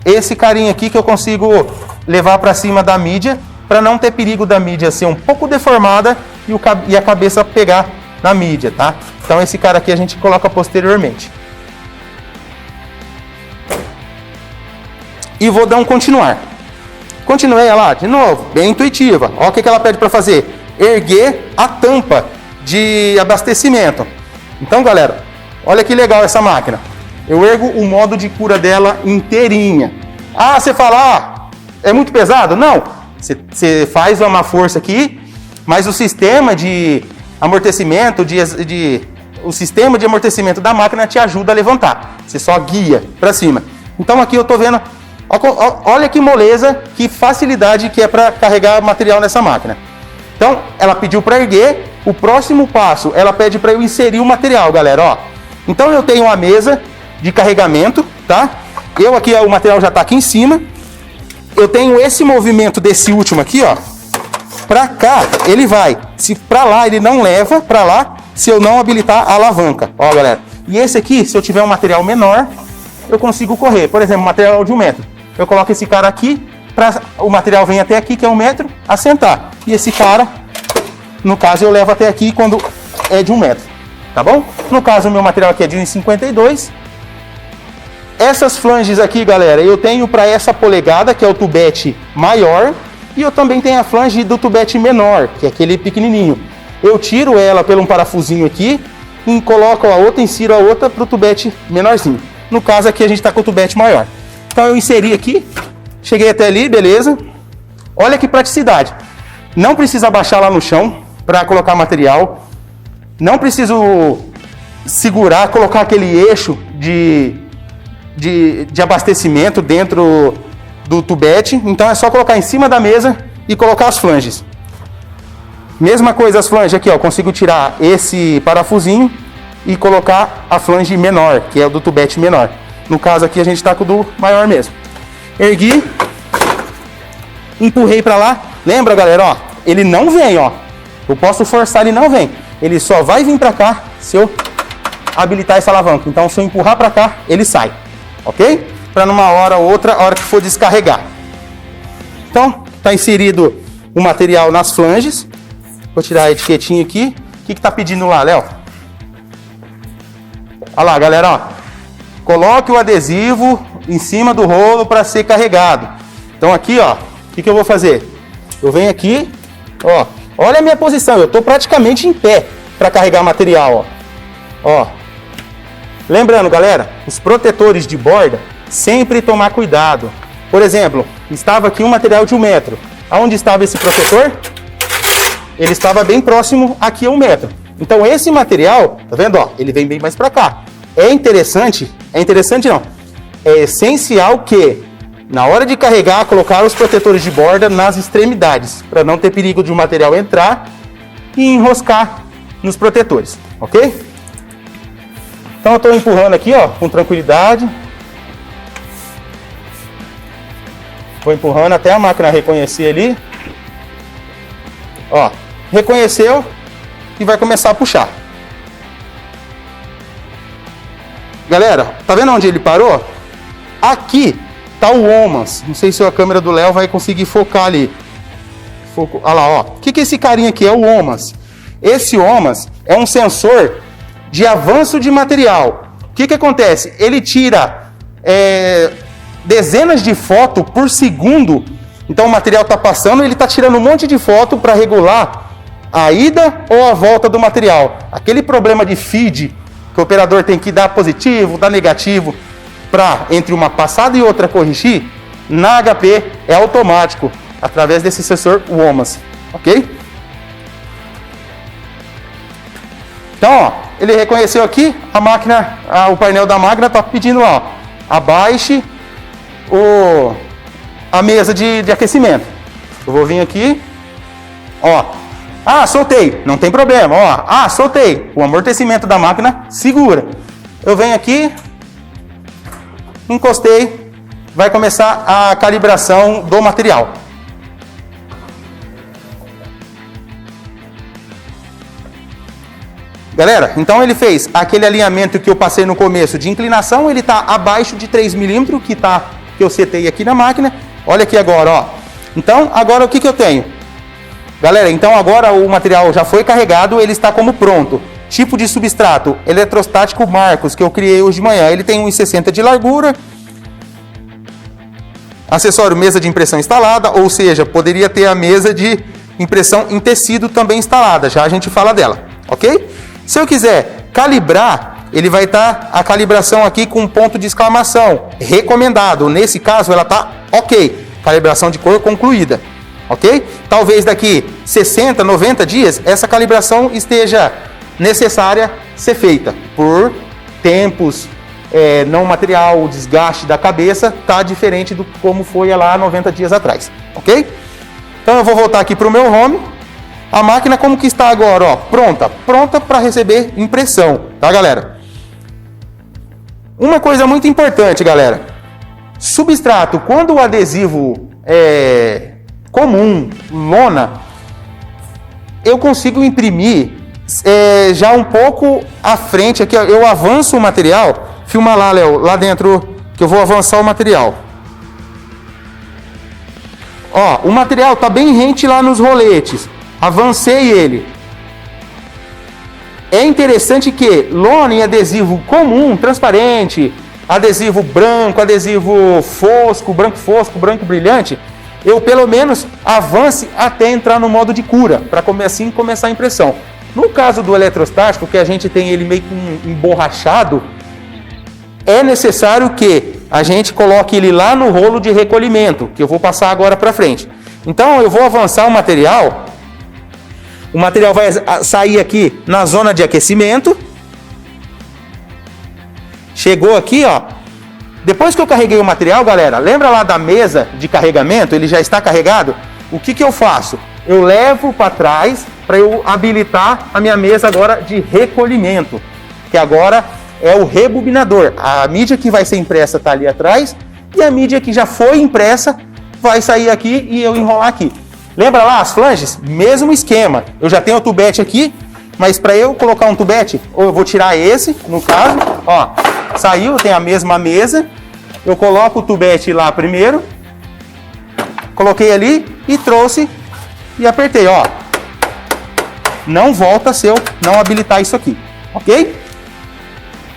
Esse carinha aqui que eu consigo levar para cima da mídia, para não ter perigo da mídia ser um pouco deformada e a cabeça pegar na mídia, tá? Então esse cara aqui a gente coloca posteriormente. E vou dar um continuar. Continuei lá, de novo, bem intuitiva. Olha o que ela pede para fazer. Erguer a tampa de abastecimento. Então, galera, olha que legal essa máquina. Eu ergo o modo de cura dela inteirinha. Ah, você fala, é muito pesado? Não. Você faz uma força aqui, mas o sistema de amortecimento, o sistema de amortecimento da máquina te ajuda a levantar. Você só guia para cima. Então aqui eu tô vendo, olha que moleza, que facilidade que é para carregar material nessa máquina. Então ela pediu para erguer. O próximo passo, ela pede para eu inserir o material, galera, ó. Então eu tenho uma mesa de carregamento, tá? O material já tá aqui em cima. Eu tenho esse movimento desse último aqui, ó. Pra cá, ele vai. Se pra lá, ele não leva pra lá, se eu não habilitar a alavanca. Ó, galera. E esse aqui, se eu tiver um material menor, eu consigo correr. Por exemplo, material de 1 metro. Eu coloco esse cara aqui, o material vem até aqui, que é 1 metro, assentar. E esse cara, no caso, eu levo até aqui quando é de 1 metro. Tá bom? No caso, o meu material aqui é de 1,52. Essas flanges aqui, galera, eu tenho para essa polegada, que é o tubete maior, e eu também tenho a flange do tubete menor, que é aquele pequenininho. Eu tiro ela pelo um parafusinho aqui e coloco a outra, insiro a outra para o tubete menorzinho. No caso aqui a gente está com o tubete maior. Então eu inseri aqui, cheguei até ali, beleza. Olha que praticidade. Não precisa abaixar lá no chão para colocar material. Não preciso segurar, colocar aquele eixo de abastecimento dentro do tubete. Então é só colocar em cima da mesa e colocar as flanges. Mesma coisa as flanges aqui, ó, consigo tirar esse parafusinho e colocar a flange menor, que é o do tubete menor. No caso aqui a gente tá com o do maior mesmo. Ergui, empurrei para lá. Lembra, galera, ó, ele não vem, ó. Eu posso forçar, ele não vem. Ele só vai vir para cá se eu habilitar essa alavanca. Então se eu empurrar para cá, ele sai. Ok? Para numa hora ou outra, a hora que for descarregar. Então, está inserido o material nas flanges. Vou tirar a etiquetinha aqui. O que está pedindo lá, Léo? Olha lá, galera, ó. Coloque o adesivo em cima do rolo para ser carregado. Então aqui, ó, o que eu vou fazer? Eu venho aqui, ó. Olha a minha posição, eu estou praticamente em pé para carregar material, ó. Ó. Lembrando, galera, os protetores de borda, sempre tomar cuidado. Por exemplo, estava aqui um material de 1 metro. Aonde estava esse protetor? Ele estava bem próximo aqui a 1 metro. Então esse material, tá vendo, ó, ele vem bem mais para cá. É interessante não, é essencial que na hora de carregar, colocar os protetores de borda nas extremidades, para não ter perigo de o material entrar e enroscar nos protetores, ok? Então eu estou empurrando aqui, ó, com tranquilidade. Vou empurrando até a máquina reconhecer ali. Ó, reconheceu e vai começar a puxar. Galera, tá vendo onde ele parou? Aqui tá o Ohmans. Não sei se a câmera do Léo vai conseguir focar ali. Olha lá, ó. O que esse carinha aqui é? O Ohmans. Esse Ohmans é um sensor de avanço de material. O que acontece? Ele tira dezenas de fotos por segundo. Então o material está passando, ele está tirando um monte de foto para regular a ida ou a volta do material. Aquele problema de feed que o operador tem que dar positivo, dar negativo para entre uma passada e outra corrigir, na HP é automático através desse sensor Ohmans, ok? Então, ó, ele reconheceu aqui a máquina, o painel da máquina está pedindo, ó, abaixe a mesa de aquecimento. Eu vou vir aqui, ó, soltei, não tem problema, ó, soltei, o amortecimento da máquina segura. Eu venho aqui, encostei, vai começar a calibração do material. Galera, então ele fez aquele alinhamento que eu passei no começo de inclinação, ele está abaixo de 3 milímetros, que eu setei aqui na máquina. Olha aqui agora, ó. Então, agora o que eu tenho? Galera, então agora o material já foi carregado, ele está como pronto. Tipo de substrato, eletrostático Marcos, que eu criei hoje de manhã. Ele tem 1,60 de largura. Acessório, mesa de impressão instalada, ou seja, poderia ter a mesa de impressão em tecido também instalada, já a gente fala dela, ok? Se eu quiser calibrar, ele vai estar a calibração aqui com um ponto de exclamação, recomendado. Nesse caso, ela está ok, calibração de cor concluída, ok? Talvez daqui 60, 90 dias, essa calibração esteja necessária ser feita por tempos, não material, o desgaste da cabeça está diferente do como foi lá 90 dias atrás, ok? Então eu vou voltar aqui para o meu home. A máquina como que está agora, ó, pronta para receber impressão, tá, galera? Uma coisa muito importante, galera, substrato, quando o adesivo é comum, lona, eu consigo imprimir já um pouco à frente aqui, ó, eu avanço o material, filma lá, Léo, lá dentro, que eu vou avançar o material. Ó, o material tá bem rente lá nos roletes. Avancei ele. É interessante que lona e adesivo comum, transparente, adesivo branco, adesivo fosco, branco brilhante, eu pelo menos avance até entrar no modo de cura, para assim começar a impressão. No caso do eletrostático, que a gente tem ele meio que emborrachado, é necessário que a gente coloque ele lá no rolo de recolhimento, que eu vou passar agora para frente. Então eu vou avançar o material vai sair aqui na zona de aquecimento. Chegou aqui, ó. Depois que eu carreguei o material, galera, lembra lá da mesa de carregamento? Ele já está carregado? O que eu faço? Eu levo para trás para eu habilitar a minha mesa agora de recolhimento, que agora é o rebobinador. A mídia que vai ser impressa está ali atrás e a mídia que já foi impressa vai sair aqui e eu enrolar aqui. Lembra lá as flanges? Mesmo esquema. Eu já tenho o tubete aqui, mas para eu colocar um tubete, ou eu vou tirar esse, no caso, ó, saiu, tem a mesma mesa, eu coloco o tubete lá primeiro, coloquei ali e trouxe e apertei, ó. Não volta se eu não habilitar isso aqui, ok?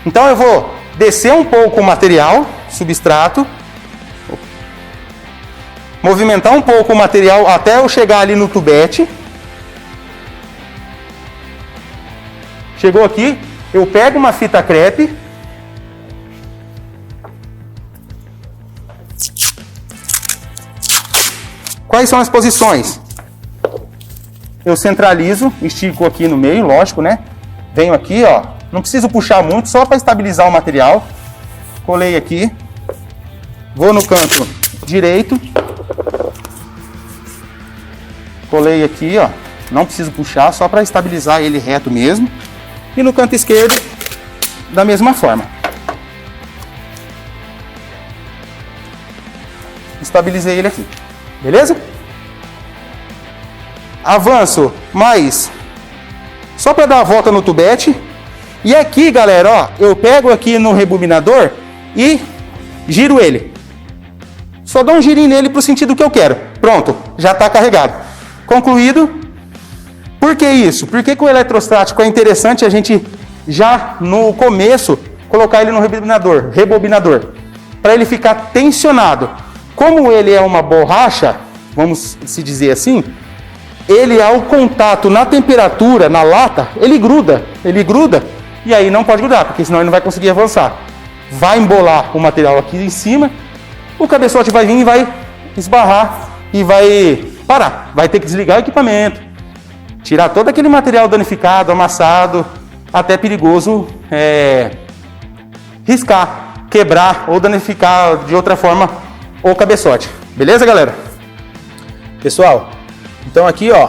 Então eu vou descer um pouco o material, substrato, movimentar um pouco o material até eu chegar ali no tubete. Chegou aqui, eu pego uma fita crepe. Quais são as posições? Eu centralizo, estico aqui no meio, lógico, né? Venho aqui, ó, não preciso puxar muito, só para estabilizar o material. Colei aqui. Vou no canto direito. Colei aqui, ó, não preciso puxar, só para estabilizar ele reto mesmo. E no canto esquerdo, da mesma forma. Estabilizei ele aqui, beleza? Avanço mais, só para dar a volta no tubete. E aqui, galera, ó, eu pego aqui no rebobinador e giro ele. Só dou um girinho nele para o sentido que eu quero. Pronto, já está carregado. Concluído. Por que isso? Por que o eletrostático é interessante a gente já no começo colocar ele no rebobinador, para ele ficar tensionado. Como ele é uma borracha, vamos se dizer assim, ele ao contato na temperatura, na lata, ele gruda, e aí não pode grudar, porque senão ele não vai conseguir avançar. Vai embolar o material aqui em cima, o cabeçote vai vir e vai esbarrar e vai parar, vai ter que desligar o equipamento, tirar todo aquele material danificado, amassado, até perigoso riscar, quebrar ou danificar de outra forma o cabeçote. Beleza, galera? Pessoal, então aqui, ó,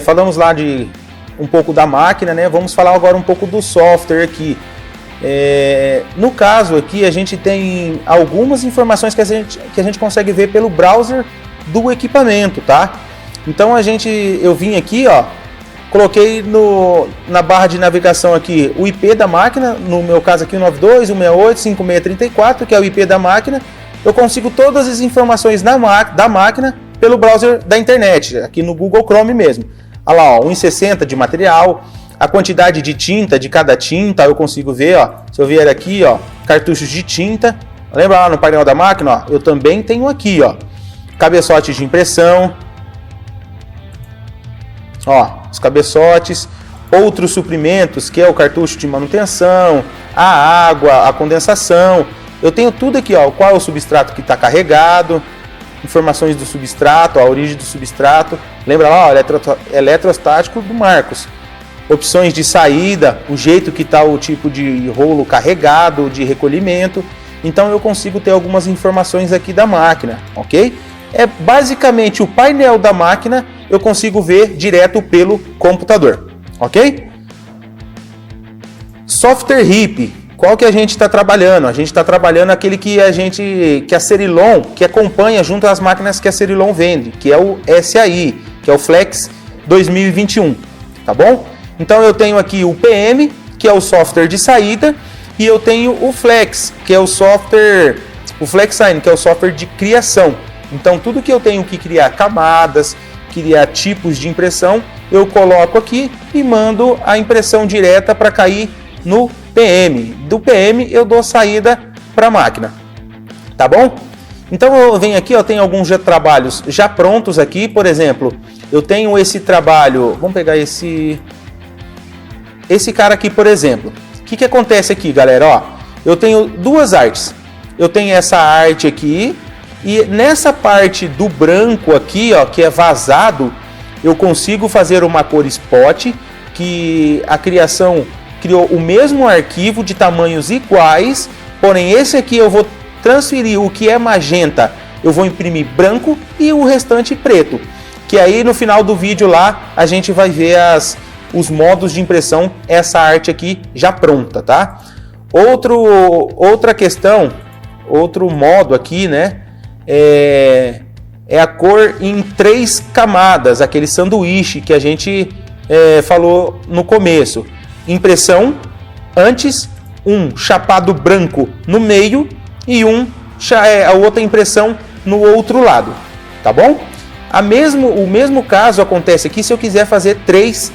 falamos lá de um pouco da máquina, né? Vamos falar agora um pouco do software aqui. No caso aqui, a gente tem algumas informações que a gente consegue ver pelo browser do equipamento, tá? Então eu vim aqui, ó, coloquei na barra de navegação aqui o IP da máquina, no meu caso aqui o 92.168.5634, que é o IP da máquina. Eu consigo todas as informações da máquina pelo browser da internet, aqui no Google Chrome mesmo. Olha lá, ó, 1,60 de material, a quantidade de tinta de cada tinta eu consigo ver, ó. Se eu vier aqui, ó, cartuchos de tinta, lembra lá no painel da máquina, ó, eu também tenho aqui, ó, cabeçotes de impressão, ó, os cabeçotes, outros suprimentos, que é o cartucho de manutenção, a água, a condensação. Eu tenho tudo aqui, ó, qual é o substrato que está carregado, informações do substrato, a origem do substrato. Lembra lá, ó, eletrostático do Marcos. Opções de saída, o jeito que está o tipo de rolo carregado, de recolhimento. Então eu consigo ter algumas informações aqui da máquina, ok? É basicamente o painel da máquina, eu consigo ver direto pelo computador, ok? Software RIP. Qual que a gente está trabalhando? A gente está trabalhando aquele que a Cerilon, que acompanha junto às máquinas que a Cerilon vende, que é o SAI, que é o Flex 2021, tá bom? Então eu tenho aqui o PM, que é o software de saída, e eu tenho o Flex, que é o FlexSign, que é o software de criação. Então tudo que eu tenho que criar camadas, criar tipos de impressão, eu coloco aqui e mando a impressão direta para cair no PM. Do PM eu dou saída para a máquina, tá bom? Então eu venho aqui, eu tenho alguns trabalhos já prontos aqui. Por exemplo, eu tenho esse trabalho, vamos pegar esse cara aqui, por exemplo. O que acontece aqui, galera? Ó, eu tenho duas artes. Eu tenho essa arte aqui e nessa parte do branco aqui, ó, que é vazado, eu consigo fazer uma cor spot, que a criação criou o mesmo arquivo de tamanhos iguais, porém esse aqui eu vou transferir o que é magenta, eu vou imprimir branco e o restante preto, que aí no final do vídeo lá a gente vai ver os modos de impressão, essa arte aqui já pronta, tá? Outra questão, outro modo aqui, né, é a cor em 3 camadas, aquele sanduíche que a gente falou no começo. Impressão antes, um chapado branco no meio e a outra impressão no outro lado, tá bom? O mesmo caso acontece aqui se eu quiser fazer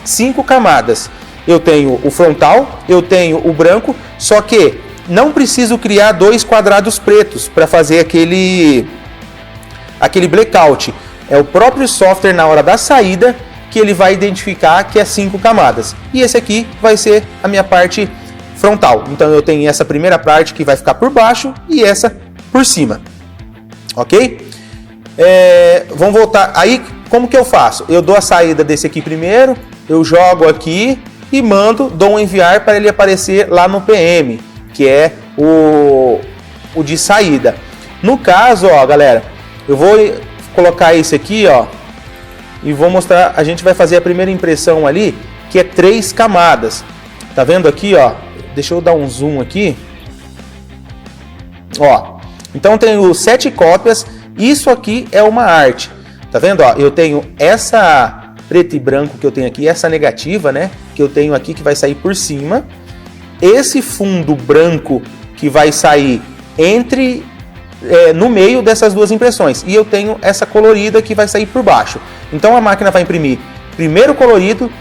5 camadas. Eu tenho o frontal, eu tenho o branco, só que não preciso criar 2 quadrados pretos para fazer aquele blackout. É o próprio software na hora da saída que ele vai identificar que é 5 camadas. E esse aqui vai ser a minha parte frontal. Então eu tenho essa primeira parte que vai ficar por baixo e essa por cima. Ok? Vamos voltar. Aí, como que eu faço? Eu dou a saída desse aqui primeiro, eu jogo aqui, e mando, dou um enviar para ele aparecer lá no PM, que é o de saída. No caso, ó, galera, eu vou colocar esse aqui, ó, e vou mostrar, a gente vai fazer a primeira impressão ali, que é 3 camadas. Tá vendo aqui, ó? Deixa eu dar um zoom aqui. Ó, então tenho 7 cópias, isso aqui é uma arte. Tá vendo, ó? Eu tenho essa preto e branco que eu tenho aqui, essa negativa, né, que eu tenho aqui, que vai sair por cima. Esse fundo branco que vai sair no meio dessas duas impressões. E eu tenho essa colorida que vai sair por baixo. Então a máquina vai imprimir primeiro o colorido,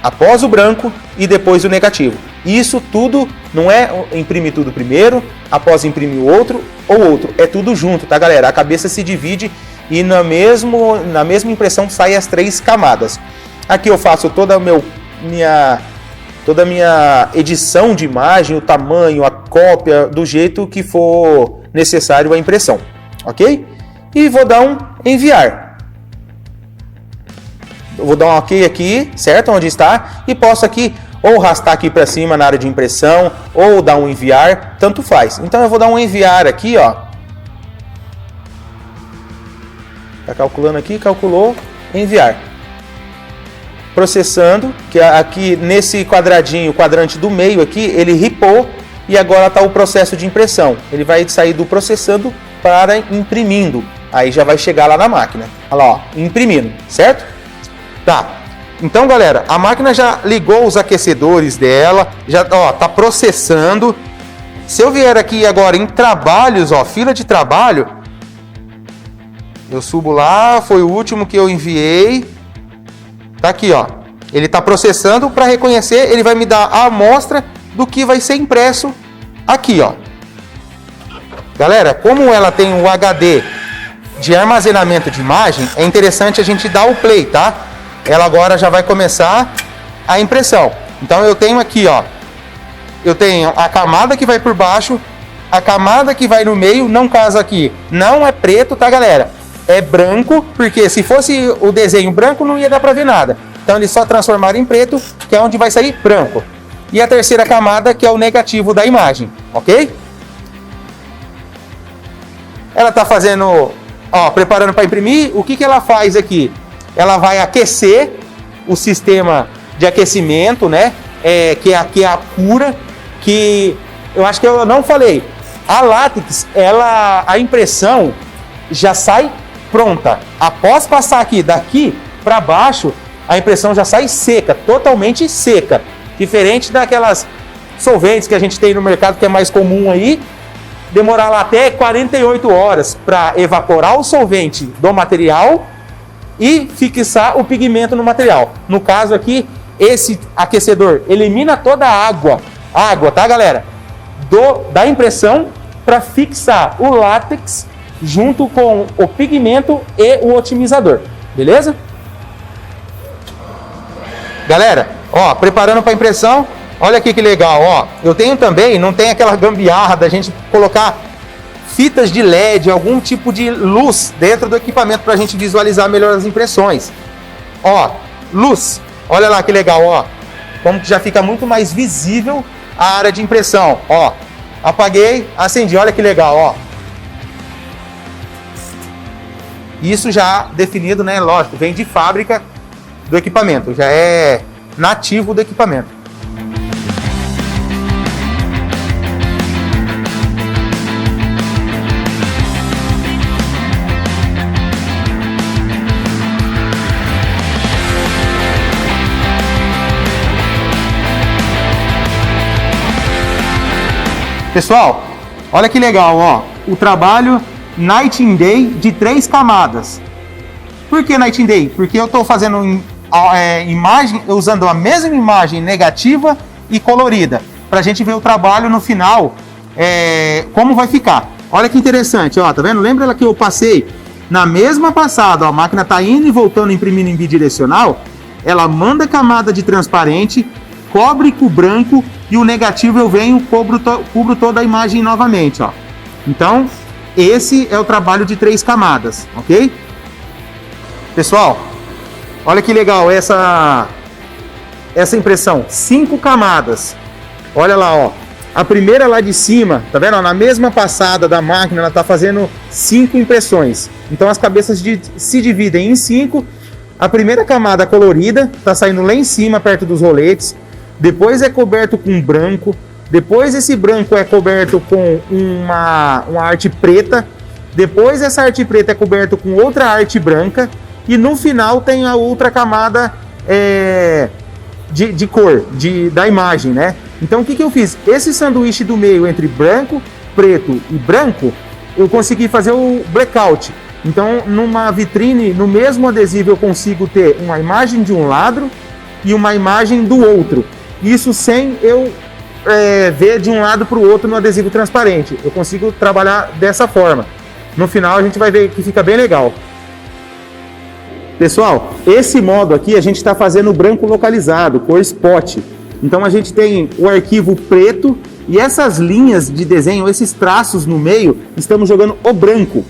após o branco e depois o negativo. Isso tudo não é imprimir tudo primeiro, após imprimir o outro ou outro. É tudo junto, tá, galera? A cabeça se divide e na mesma impressão saem as 3 camadas. Aqui eu faço toda a minha edição de imagem, o tamanho, a cópia, do jeito que for necessário a impressão, ok? E vou dar um enviar. Eu vou dar um ok aqui, certo? Onde está, e posso aqui ou arrastar aqui para cima na área de impressão, ou dar um enviar, tanto faz. Então eu vou dar um enviar aqui, ó. Tá calculando aqui, calculou, enviar. Processando, que aqui nesse quadradinho, o quadrante do meio aqui, ele ripou e agora está o processo de impressão. Ele vai sair do processando para imprimindo. Aí já vai chegar lá na máquina. Olha lá, ó, imprimindo, certo? Tá. Então, galera, a máquina já ligou os aquecedores dela, já tá processando. Se eu vier aqui agora em trabalhos, ó, fila de trabalho, eu subo lá, foi o último que eu enviei. Tá aqui, ó. Ele tá processando para reconhecer, ele vai me dar a amostra do que vai ser impresso aqui, ó. Galera, como ela tem o HD de armazenamento de imagem, é interessante a gente dar o play, tá? Ela agora já vai começar a impressão. Então eu tenho aqui, ó, eu tenho a camada que vai por baixo, a camada que vai no meio, não casa aqui, não é preto, tá, galera? É branco, porque se fosse o desenho branco não ia dar pra ver nada. Então eles só transformaram em preto, que é onde vai sair branco. E a terceira camada, que é o negativo da imagem, ok? Ela tá fazendo, ó, preparando para imprimir. O que ela faz aqui? Ela vai aquecer o sistema de aquecimento, né? Que aqui é a cura, que eu acho que eu não falei. A látex, a impressão já sai pronta. Após passar aqui, daqui para baixo, a impressão já sai seca, totalmente seca. Diferente daquelas solventes que a gente tem no mercado, que é mais comum aí, demorar lá até 48 horas para evaporar o solvente do material e fixar o pigmento no material. No caso aqui, esse aquecedor elimina toda a água, tá, galera? Da impressão para fixar o látex junto com o pigmento e o otimizador, beleza? Galera, ó, preparando para impressão, olha aqui que legal, ó. Eu tenho também, não tem aquela gambiarra da gente colocar fitas de LED, algum tipo de luz dentro do equipamento para a gente visualizar melhor as impressões. Ó, luz, olha lá que legal, ó. Como que já fica muito mais visível a área de impressão, ó. Apaguei, acendi, olha que legal, ó. Isso já definido, né? Lógico, vem de fábrica do equipamento, já é nativo do equipamento. Pessoal, olha que legal, ó, o trabalho Night and Day de 3 camadas. Por que Night and Day? Porque eu estou fazendo imagem, usando a mesma imagem negativa e colorida, para a gente ver o trabalho no final, como vai ficar. Olha que interessante, ó, tá vendo? Lembra que eu passei na mesma passada, ó, a máquina tá indo e voltando, imprimindo em bidirecional, ela manda camada de transparente, cobre com branco e o negativo eu venho, cubro toda a imagem novamente, ó. Então, esse é o trabalho de 3 camadas, ok? Pessoal, olha que legal essa impressão 5 camadas. Olha lá, ó. A primeira lá de cima, tá vendo? Na mesma passada da máquina, ela tá fazendo 5 impressões. Então as cabeças se dividem em 5. A primeira camada colorida tá saindo lá em cima, perto dos roletes. Depois é coberto com branco. Depois esse branco é coberto com uma arte preta. Depois essa arte preta é coberta com outra arte branca. E no final tem a outra camada de cor, da imagem, né? Então o que eu fiz? Esse sanduíche do meio entre branco, preto e branco, eu consegui fazer o blackout. Então numa vitrine, no mesmo adesivo eu consigo ter uma imagem de um lado e uma imagem do outro. Isso sem eu ver de um lado para o outro no adesivo transparente. Eu consigo trabalhar dessa forma. No final a gente vai ver que fica bem legal. Pessoal, esse modo aqui a gente está fazendo branco localizado, cor spot. Então a gente tem o arquivo preto e essas linhas de desenho, esses traços no meio, estamos jogando o branco.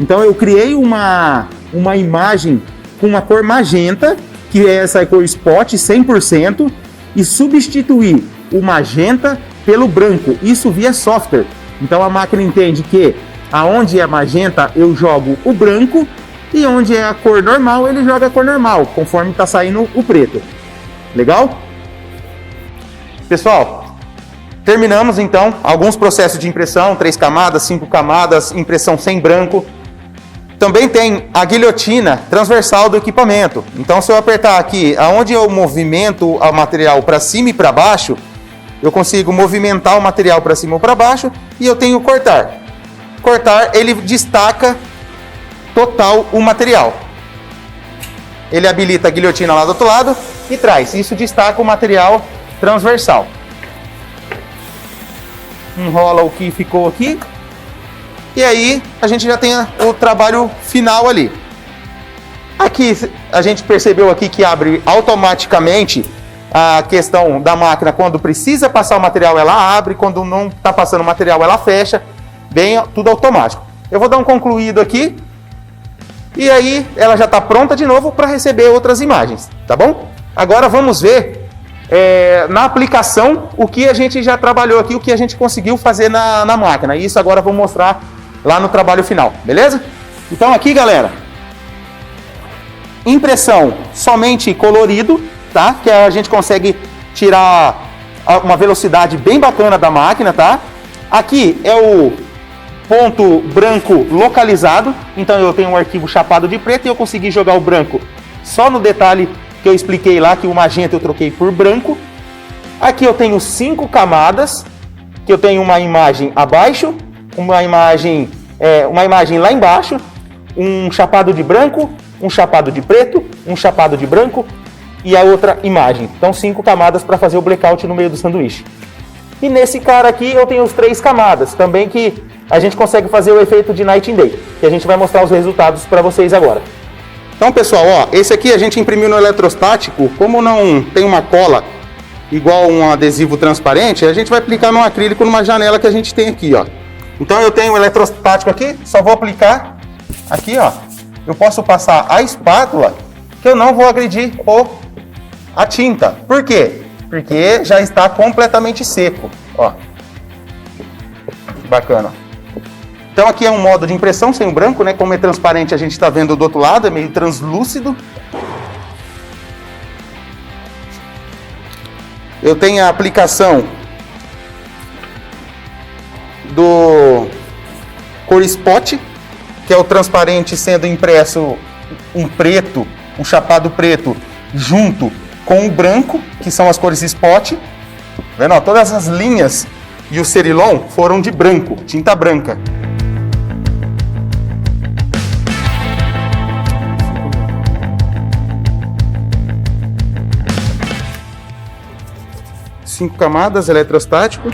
Então eu criei uma imagem com uma cor magenta, que é essa cor spot 100%, e substituí o magenta pelo branco, isso via software. Então a máquina entende que aonde é magenta eu jogo o branco e onde é a cor normal ele joga a cor normal, conforme está saindo o preto. Legal? Pessoal, terminamos então alguns processos de impressão, 3 camadas, 5 camadas, impressão sem branco. Também tem a guilhotina transversal do equipamento. Então se eu apertar aqui, aonde eu movimento o material para cima e para baixo, eu consigo movimentar o material para cima ou para baixo e eu tenho cortar. Cortar, ele destaca total o material. Ele habilita a guilhotina lá do outro lado e traz. Isso destaca o material transversal. Enrola o que ficou aqui. E aí a gente já tem o trabalho final ali. Aqui a gente percebeu aqui que abre automaticamente a questão da máquina. Quando precisa passar o material ela abre, quando não está passando o material ela fecha. Bem, tudo automático. Eu vou dar um concluído aqui. E aí ela já está pronta de novo para receber outras imagens, tá bom? Agora vamos ver na aplicação o que a gente já trabalhou aqui, o que a gente conseguiu fazer na máquina. Isso agora eu vou mostrar lá no trabalho final, beleza? Então aqui, galera, impressão somente colorido, tá? Que a gente consegue tirar uma velocidade bem bacana da máquina, tá? Aqui é o ponto branco localizado, então eu tenho um arquivo chapado de preto e eu consegui jogar o branco só no detalhe que eu expliquei lá, que o magenta eu troquei por branco. Aqui eu tenho 5 camadas, que eu tenho uma imagem abaixo, uma imagem lá embaixo, um chapado de branco, um chapado de preto, um chapado de branco e a outra imagem. Então 5 camadas para fazer o blackout no meio do sanduíche. E nesse cara aqui eu tenho as 3 camadas, também que a gente consegue fazer o efeito de Night and Day, que a gente vai mostrar os resultados para vocês agora. Então, pessoal, ó, esse aqui a gente imprimiu no eletrostático. Como não tem uma cola igual um adesivo transparente, a gente vai aplicar no acrílico numa janela que a gente tem aqui, ó. Então eu tenho o eletrostático aqui, só vou aplicar aqui, ó. Eu posso passar a espátula, que eu não vou agredir a tinta. Por quê? Porque já está completamente seco, ó. Bacana. Então aqui é um modo de impressão sem o branco, né? Como é transparente, a gente está vendo do outro lado, é meio translúcido. Eu tenho a aplicação do cor spot, que é o transparente sendo impresso um preto, um chapado preto, junto com o branco, que são as cores spot. Vendo? Ó, todas as linhas e o cerilon foram de branco, tinta branca. Cinco camadas, eletrostático.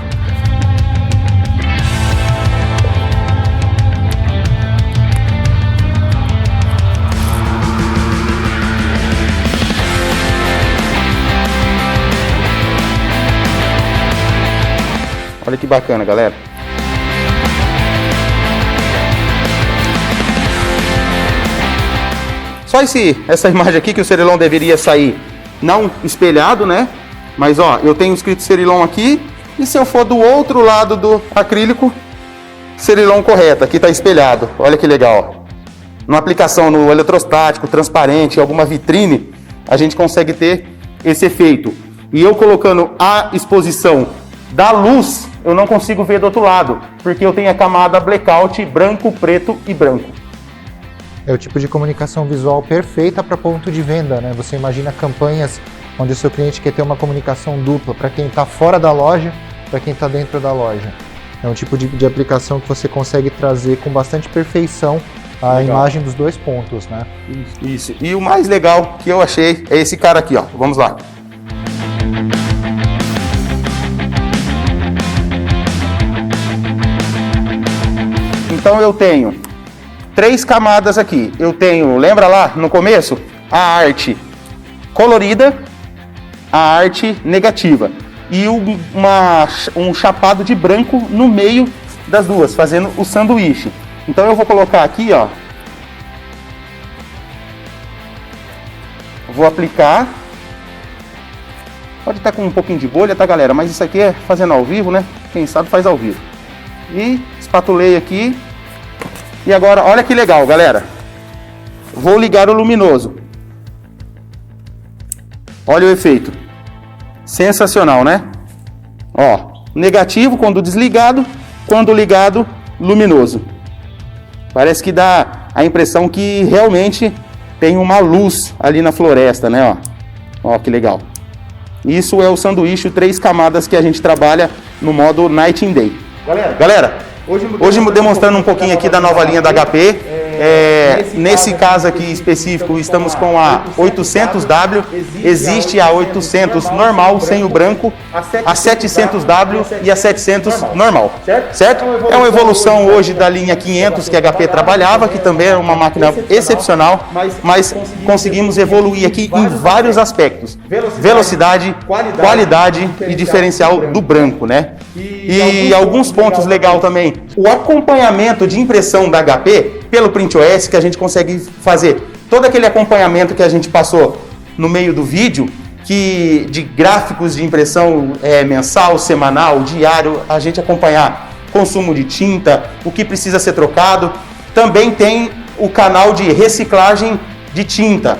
Olha que bacana, galera. Só essa imagem aqui que o cerilon deveria sair não espelhado, né? Mas ó, eu tenho escrito Cerilon aqui, e se eu for do outro lado do acrílico, Cerilon correto, aqui está espelhado. Olha que legal. Numa aplicação no eletrostático, transparente, alguma vitrine, a gente consegue ter esse efeito. E eu colocando a exposição da luz, eu não consigo ver do outro lado, porque eu tenho a camada blackout branco, preto e branco. É o tipo de comunicação visual perfeita para ponto de venda, né? Você imagina campanhas onde o seu cliente quer ter uma comunicação dupla, para quem está fora da loja, para quem está dentro da loja. É um tipo de aplicação que você consegue trazer com bastante perfeição a imagem dos dois pontos, né? Isso. E o mais legal que eu achei é esse cara aqui, ó. Vamos lá. Então eu tenho 3 camadas aqui. Eu tenho, lembra lá no começo? A arte colorida, a arte negativa. E um chapado de branco no meio das duas, fazendo o sanduíche. Então eu vou colocar aqui, ó. Vou aplicar. Pode estar com um pouquinho de bolha, tá, galera? Mas isso aqui é fazendo ao vivo, né? Quem sabe faz ao vivo. E espatulei aqui. E agora, olha que legal, galera. Vou ligar o luminoso. Olha o efeito. Sensacional, né? Ó, negativo quando desligado, quando ligado, luminoso. Parece que dá a impressão que realmente tem uma luz ali na floresta, né? Ó, que legal. Isso é o sanduíche 3 camadas que a gente trabalha no modo Night and Day. Galera, hoje demonstrando um pouquinho aqui da nova linha da HP. Nesse caso aqui específico, estamos com a 800W. Existe a 800 normal, sem o branco, a 700W e a 700 normal, certo? É uma evolução hoje da linha 500 que a HP trabalhava, que também é uma máquina excepcional, mas conseguimos evoluir aqui em vários aspectos. Velocidade, qualidade e diferencial do branco, né? E alguns pontos legais também. O acompanhamento de impressão da HP pelo PrintOS, que a gente consegue fazer todo aquele acompanhamento que a gente passou no meio do vídeo, que de gráficos de impressão mensal, semanal, diário, a gente acompanhar consumo de tinta, o que precisa ser trocado. Também tem o canal de reciclagem de tinta.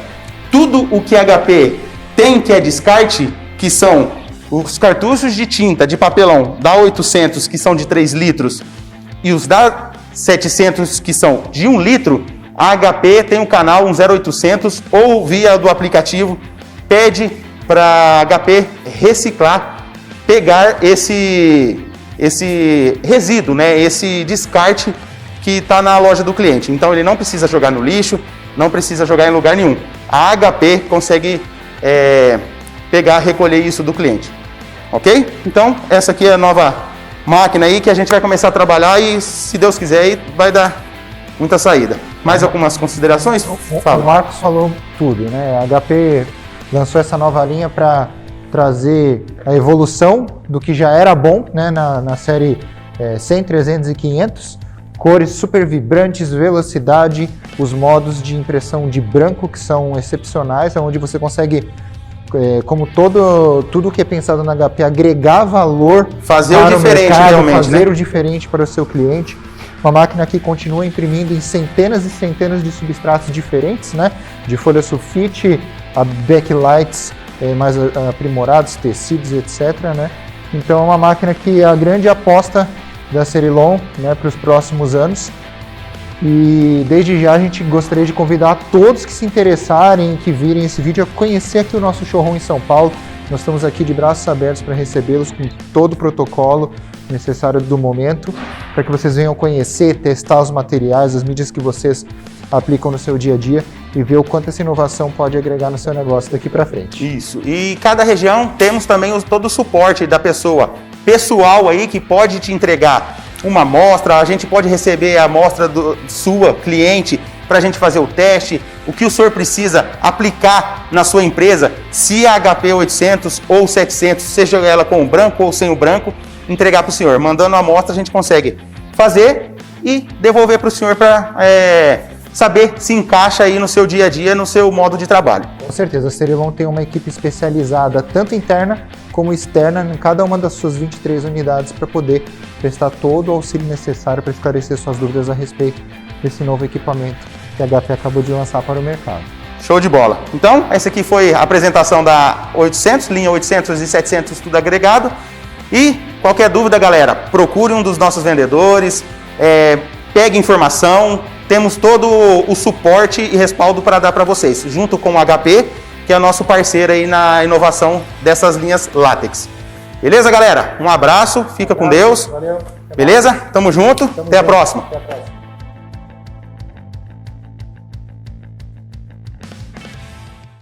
Tudo o que a HP tem que é descarte, que são os cartuchos de tinta de papelão da 800, que são de 3 litros, e os da 700, que são de 1 litro, a HP tem um canal, um 0800, ou via do aplicativo, pede para a HP reciclar, pegar esse resíduo, né, esse descarte que está na loja do cliente. Então ele não precisa jogar no lixo, não precisa jogar em lugar nenhum. A HP consegue pegar, recolher isso do cliente. Ok? Então, essa aqui é a nova máquina aí que a gente vai começar a trabalhar e, se Deus quiser, aí vai dar muita saída. Mais algumas considerações? O Marcos falou tudo, né? A HP lançou essa nova linha para trazer a evolução do que já era bom, né? Na série 100, 300 e 500. Cores super vibrantes, velocidade, os modos de impressão de branco que são excepcionais, onde você consegue, como tudo que é pensado na HP, agregar valor, fazer o diferente, mercado, realmente, fazer o diferente para o seu cliente. Uma máquina que continua imprimindo em centenas e centenas de substratos diferentes, né? De folha sulfite, a backlights mais aprimorados, tecidos, etc., né? Então é uma máquina que é a grande aposta da Cerilon, né, para os próximos anos. E desde já a gente gostaria de convidar todos que se interessarem, que virem esse vídeo, a conhecer aqui o nosso showroom em São Paulo. Nós estamos aqui de braços abertos para recebê-los com todo o protocolo necessário do momento, para que vocês venham conhecer, testar os materiais, as mídias que vocês aplicam no seu dia a dia e ver o quanto essa inovação pode agregar no seu negócio daqui para frente. Isso. E cada região temos também todo o suporte da pessoal aí que pode te entregar uma amostra, a gente pode receber a amostra sua cliente para a gente fazer o teste, o que o senhor precisa aplicar na sua empresa, se a HP 800 ou 700, seja ela com o branco ou sem o branco, entregar para o senhor. Mandando a amostra a gente consegue fazer e devolver para o senhor para saber se encaixa aí no seu dia a dia, no seu modo de trabalho. Com certeza, a Cerilon tem uma equipe especializada, tanto interna como externa, em cada uma das suas 23 unidades para poder prestar todo o auxílio necessário para esclarecer suas dúvidas a respeito desse novo equipamento que a HP acabou de lançar para o mercado. Show de bola. Então, essa aqui foi a apresentação da 800, linha 800 e 700 tudo agregado. E qualquer dúvida, galera, procure um dos nossos vendedores, pegue informação, temos todo o suporte e respaldo para dar para vocês, junto com o HP, que é o nosso parceiro aí na inovação dessas linhas látex. Beleza, galera? Um abraço, fica com Deus. Valeu. Beleza? Tamo junto, até a próxima. Até a próxima.